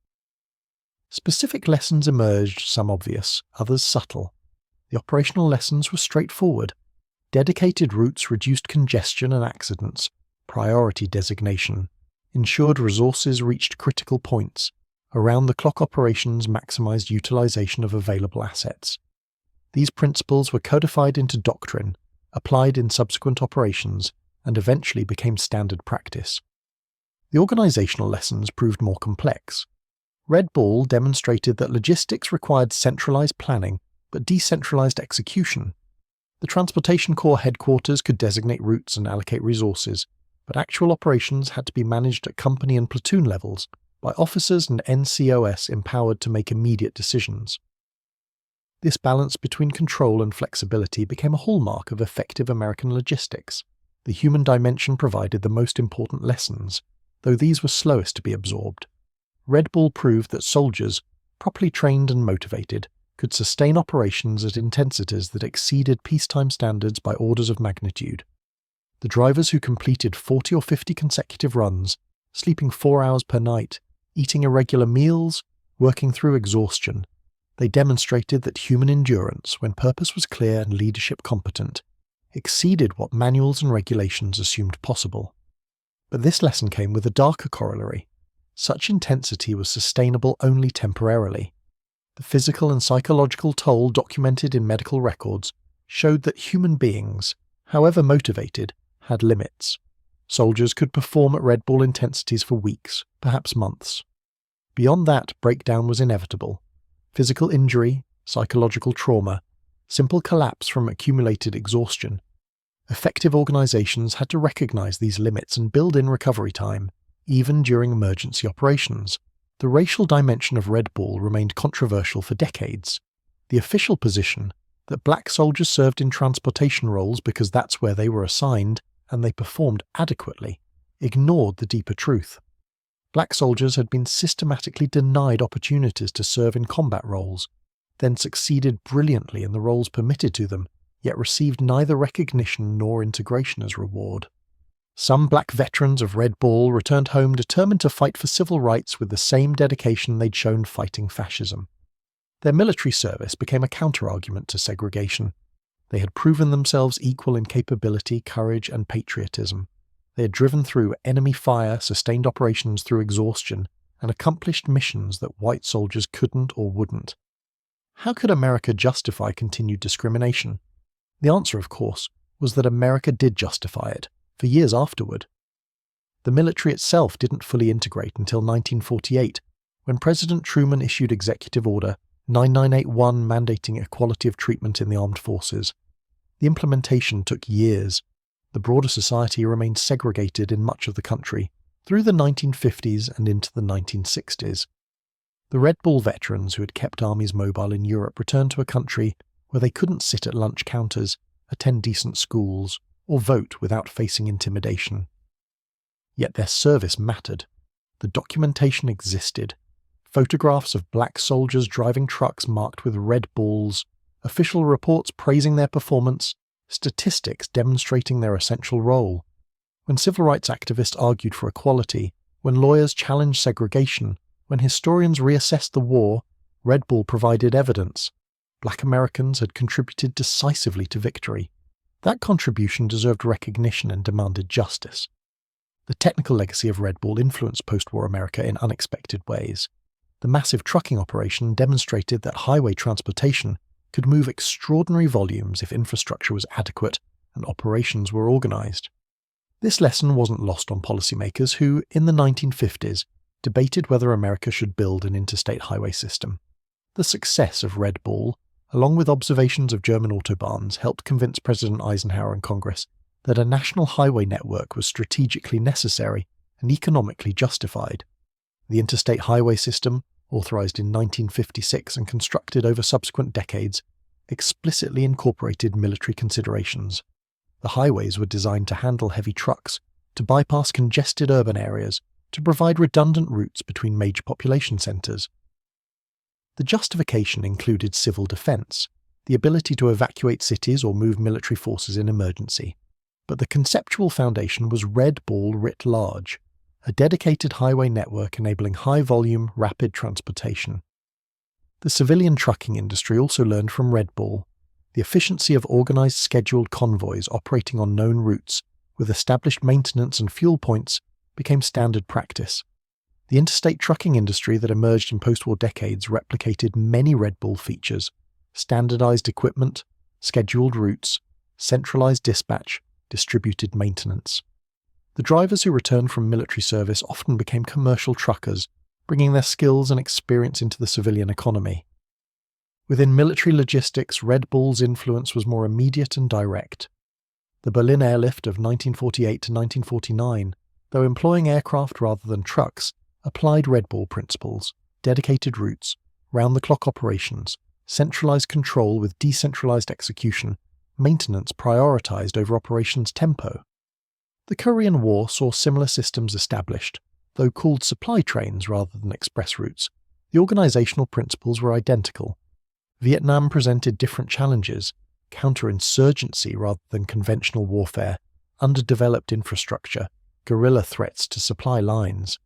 Specific lessons emerged, some obvious, others subtle. The operational lessons were straightforward. Dedicated routes reduced congestion and accidents. Priority designation ensured resources reached critical points. Around-the-clock operations maximised utilisation of available assets. These principles were codified into doctrine, applied in subsequent operations, and eventually became standard practice. The organisational lessons proved more complex. Red Bull demonstrated that logistics required centralised planning but decentralised execution. The Transportation Corps headquarters could designate routes and allocate resources, but actual operations had to be managed at company and platoon levels by officers and NCOS empowered to make immediate decisions. This balance between control and flexibility became a hallmark of effective American logistics. The human dimension provided the most important lessons, though these were slowest to be absorbed. Red Bull proved that soldiers, properly trained and motivated, could sustain operations at intensities that exceeded peacetime standards by orders of magnitude. The drivers who completed 40 or 50 consecutive runs, sleeping 4 hours per night, eating irregular meals, working through exhaustion, they demonstrated that human endurance, when purpose was clear and leadership competent, exceeded what manuals and regulations assumed possible. But this lesson came with a darker corollary. Such intensity was sustainable only temporarily. The physical and psychological toll documented in medical records showed that human beings, however motivated, had limits. Soldiers could perform at Red Bull intensities for weeks, perhaps months. Beyond that, breakdown was inevitable. Physical injury, psychological trauma, simple collapse from accumulated exhaustion. Effective organizations had to recognize these limits and build in recovery time, even during emergency operations. The racial dimension of Red Bull remained controversial for decades. The official position, that black soldiers served in transportation roles because that's where they were assigned and they performed adequately, ignored the deeper truth. Black soldiers had been systematically denied opportunities to serve in combat roles, then succeeded brilliantly in the roles permitted to them, yet received neither recognition nor integration as reward. Some black veterans of Red Bull returned home determined to fight for civil rights with the same dedication they'd shown fighting fascism. Their military service became a counter-argument to segregation. They had proven themselves equal in capability, courage, and patriotism. They had driven through enemy fire, sustained operations through exhaustion, and accomplished missions that white soldiers couldn't or wouldn't. How could America justify continued discrimination? The answer, of course, was that America did justify it, for years afterward. The military itself didn't fully integrate until 1948, when President Truman issued Executive Order 9981 mandating equality of treatment in the armed forces. The implementation took years. The broader society remained segregated in much of the country through the 1950s and into the 1960s. The Red Bull veterans who had kept armies mobile in Europe returned to a country where they couldn't sit at lunch counters, attend decent schools, or vote without facing intimidation. Yet their service mattered. The documentation existed. Photographs of black soldiers driving trucks marked with Red Bulls, official reports praising their performance, statistics demonstrating their essential role. When civil rights activists argued for equality, when lawyers challenged segregation, when historians reassessed the war, Red Bull provided evidence. Black Americans had contributed decisively to victory. That contribution deserved recognition and demanded justice. The technical legacy of Red Bull influenced post-war America in unexpected ways. The massive trucking operation demonstrated that highway transportation could move extraordinary volumes if infrastructure was adequate and operations were organized. This lesson wasn't lost on policymakers who, in the 1950s, debated whether America should build an interstate highway system. The success of Red Bull, along with observations of German autobahns, helped convince President Eisenhower and Congress that a national highway network was strategically necessary and economically justified. The interstate highway system, authorized in 1956 and constructed over subsequent decades, explicitly incorporated military considerations. The highways were designed to handle heavy trucks, to bypass congested urban areas, to provide redundant routes between major population centers. The justification included civil defense, the ability to evacuate cities or move military forces in emergency. But the conceptual foundation was Red Bull writ large, a dedicated highway network enabling high-volume, rapid transportation. The civilian trucking industry also learned from Red Bull. The efficiency of organized scheduled convoys operating on known routes, with established maintenance and fuel points, became standard practice. The interstate trucking industry that emerged in post-war decades replicated many Red Bull features: standardized equipment, scheduled routes, centralized dispatch, distributed maintenance. The drivers who returned from military service often became commercial truckers, bringing their skills and experience into the civilian economy. Within military logistics, Red Bull's influence was more immediate and direct. The Berlin airlift of 1948 to 1949, though employing aircraft rather than trucks, applied Red Bull principles: dedicated routes, round-the-clock operations, centralized control with decentralized execution, maintenance prioritized over operations tempo. The Korean War saw similar systems established. Though called supply trains rather than express routes, the organizational principles were identical. Vietnam presented different challenges: counterinsurgency rather than conventional warfare, underdeveloped infrastructure, guerrilla threats to supply lines.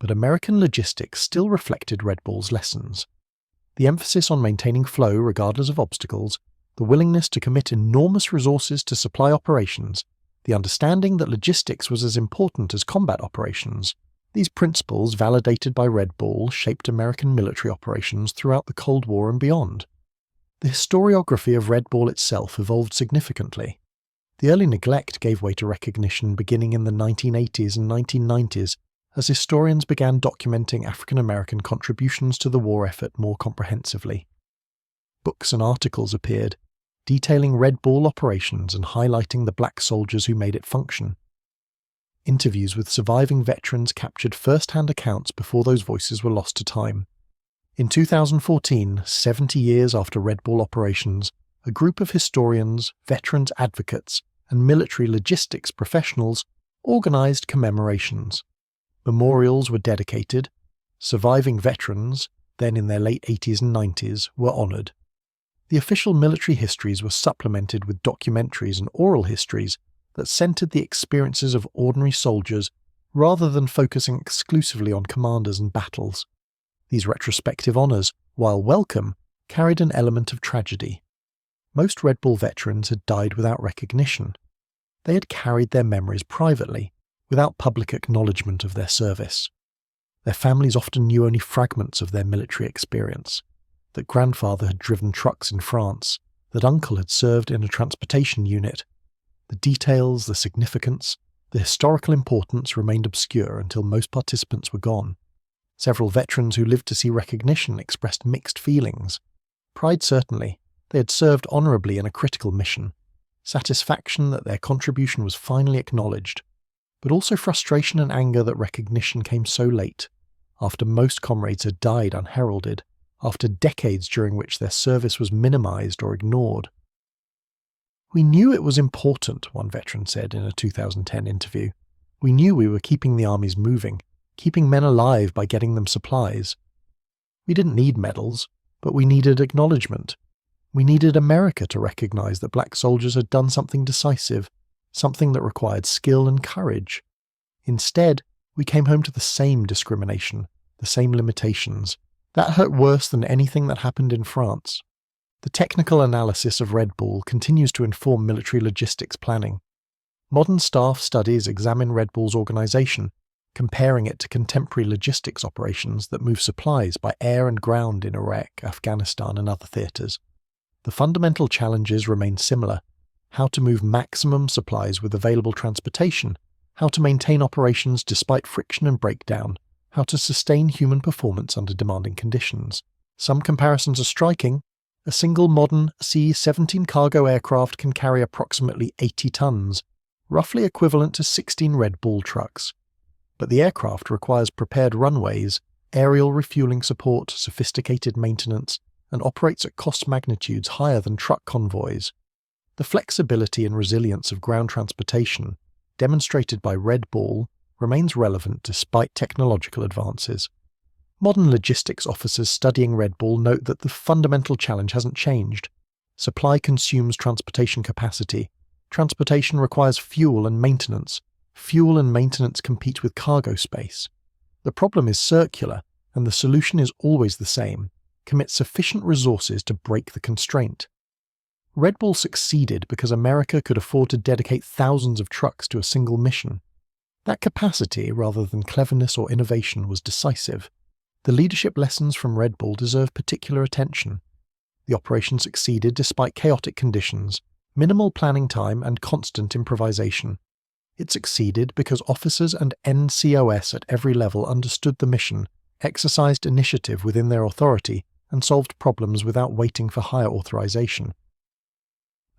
But American logistics still reflected Red Bull's lessons. The emphasis on maintaining flow regardless of obstacles, the willingness to commit enormous resources to supply operations, the understanding that logistics was as important as combat operations. These principles, validated by Red Bull, shaped American military operations throughout the Cold War and beyond. The historiography of Red Bull itself evolved significantly. The early neglect gave way to recognition beginning in the 1980s and 1990s as historians began documenting African American contributions to the war effort more comprehensively. Books and articles appeared, detailing Red Bull operations and highlighting the black soldiers who made it function. Interviews with surviving veterans captured first-hand accounts before those voices were lost to time. In 2014, 70 years after Red Bull operations, a group of historians, veterans advocates, and military logistics professionals organized commemorations. Memorials were dedicated. Surviving veterans, then in their late 80s and 90s, were honored. The official military histories were supplemented with documentaries and oral histories that centered the experiences of ordinary soldiers rather than focusing exclusively on commanders and battles. These retrospective honors, while welcome, carried an element of tragedy. Most Red Bull veterans had died without recognition. They had carried their memories privately, without public acknowledgement of their service. Their families often knew only fragments of their military experience, that grandfather had driven trucks in France, that uncle had served in a transportation unit. The details, the significance, the historical importance remained obscure until most participants were gone. Several veterans who lived to see recognition expressed mixed feelings. Pride certainly, they had served honourably in a critical mission. Satisfaction that their contribution was finally acknowledged. But also frustration and anger that recognition came so late, after most comrades had died unheralded, after decades during which their service was minimised or ignored. "We knew it was important," one veteran said in a 2010 interview. "We knew we were keeping the armies moving, keeping men alive by getting them supplies. We didn't need medals, but we needed acknowledgement. We needed America to recognise that black soldiers had done something decisive, something that required skill and courage. Instead, we came home to the same discrimination, the same limitations. That hurt worse than anything that happened in France." The technical analysis of Red Bull continues to inform military logistics planning. Modern staff studies examine Red Bull's organisation, comparing it to contemporary logistics operations that move supplies by air and ground in Iraq, Afghanistan and other theatres. The fundamental challenges remain similar: how to move maximum supplies with available transportation, how to maintain operations despite friction and breakdown, how to sustain human performance under demanding conditions. Some comparisons are striking. A single modern C-17 cargo aircraft can carry approximately 80 tons, roughly equivalent to 16 Red Bull trucks. But the aircraft requires prepared runways, aerial refueling support, sophisticated maintenance, and operates at cost magnitudes higher than truck convoys. The flexibility and resilience of ground transportation, demonstrated by Red Bull, remains relevant despite technological advances. Modern logistics officers studying Red Bull note that the fundamental challenge hasn't changed. Supply consumes transportation capacity. Transportation requires fuel and maintenance. Fuel and maintenance compete with cargo space. The problem is circular, and the solution is always the same: commit sufficient resources to break the constraint. Red Bull succeeded because America could afford to dedicate thousands of trucks to a single mission. That capacity, rather than cleverness or innovation, was decisive. The leadership lessons from Red Bull deserve particular attention. The operation succeeded despite chaotic conditions, minimal planning time, and constant improvisation. It succeeded because officers and NCOS at every level understood the mission, exercised initiative within their authority, and solved problems without waiting for higher authorization.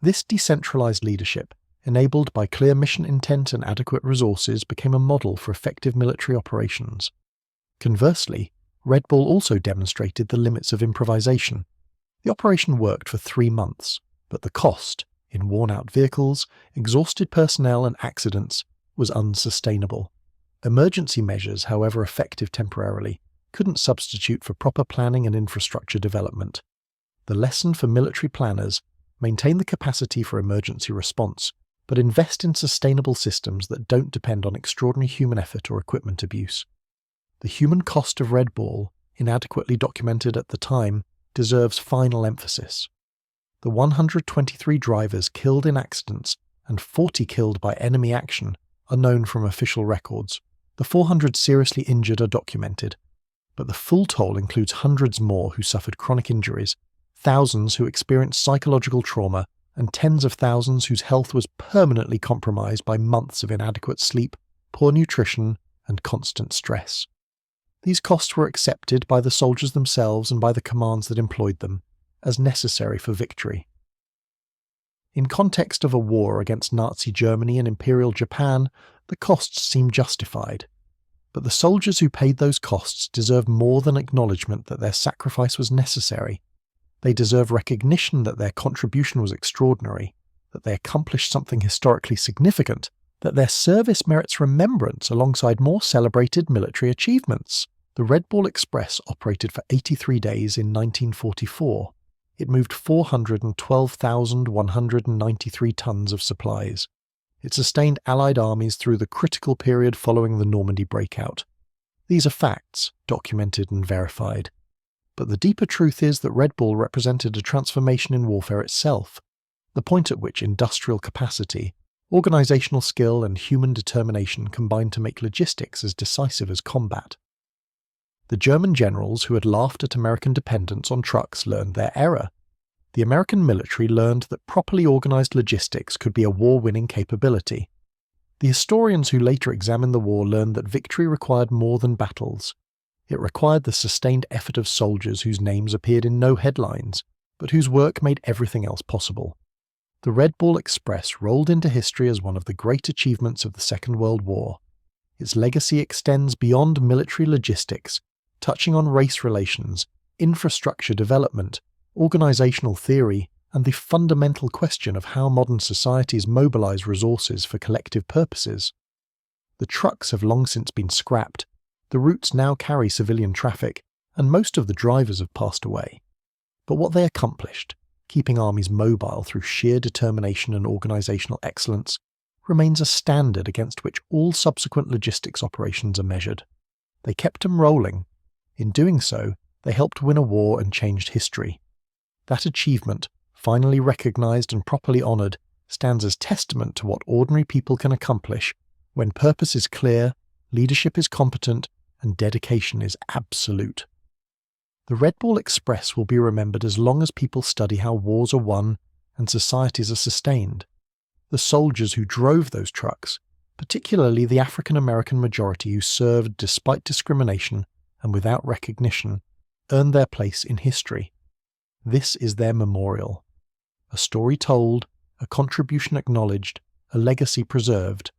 This decentralized leadership, enabled by clear mission intent and adequate resources, became a model for effective military operations. Conversely, Red Bull also demonstrated the limits of improvisation. The operation worked for 3 months, but the cost, in worn-out vehicles, exhausted personnel and accidents, was unsustainable. Emergency measures, however effective temporarily, couldn't substitute for proper planning and infrastructure development. The lesson for military planners: maintain the capacity for emergency response, but invest in sustainable systems that don't depend on extraordinary human effort or equipment abuse. The human cost of Red Bull, inadequately documented at the time, deserves final emphasis. the 123 drivers killed in accidents and 40 killed by enemy action are known from official records. The 400 seriously injured are documented, but the full toll includes hundreds more who suffered chronic injuries, thousands who experienced psychological trauma, and tens of thousands whose health was permanently compromised by months of inadequate sleep, poor nutrition, and constant stress. These costs were accepted by the soldiers themselves and by the commands that employed them as necessary for victory. In context of a war against Nazi Germany and Imperial Japan, the costs seem justified. But the soldiers who paid those costs deserve more than acknowledgement that their sacrifice was necessary. They deserve recognition that their contribution was extraordinary, that they accomplished something historically significant, that their service merits remembrance alongside more celebrated military achievements. The Red Ball Express operated for 83 days in 1944. It moved 412,193 tons of supplies. It sustained Allied armies through the critical period following the Normandy breakout. These are facts, documented and verified. But the deeper truth is that Red Ball represented a transformation in warfare itself, the point at which industrial capacity, organizational skill and human determination combined to make logistics as decisive as combat. The German generals who had laughed at American dependence on trucks learned their error. The American military learned that properly organized logistics could be a war-winning capability. The historians who later examined the war learned that victory required more than battles. It required the sustained effort of soldiers whose names appeared in no headlines, but whose work made everything else possible. The Red Ball Express rolled into history as one of the great achievements of the Second World War. Its legacy extends beyond military logistics, touching on race relations, infrastructure development, organizational theory, and the fundamental question of how modern societies mobilize resources for collective purposes. The trucks have long since been scrapped, the routes now carry civilian traffic, and most of the drivers have passed away. But what they accomplished, keeping armies mobile through sheer determination and organizational excellence, remains a standard against which all subsequent logistics operations are measured. They kept them rolling. In doing so, they helped win a war and changed history. That achievement, finally recognized and properly honored, stands as testament to what ordinary people can accomplish when purpose is clear, leadership is competent, and dedication is absolute. The Red Ball Express will be remembered as long as people study how wars are won and societies are sustained. The soldiers who drove those trucks, particularly the African American majority who served despite discrimination and without recognition, earned their place in history. This is their memorial. A story told, a contribution acknowledged, a legacy preserved,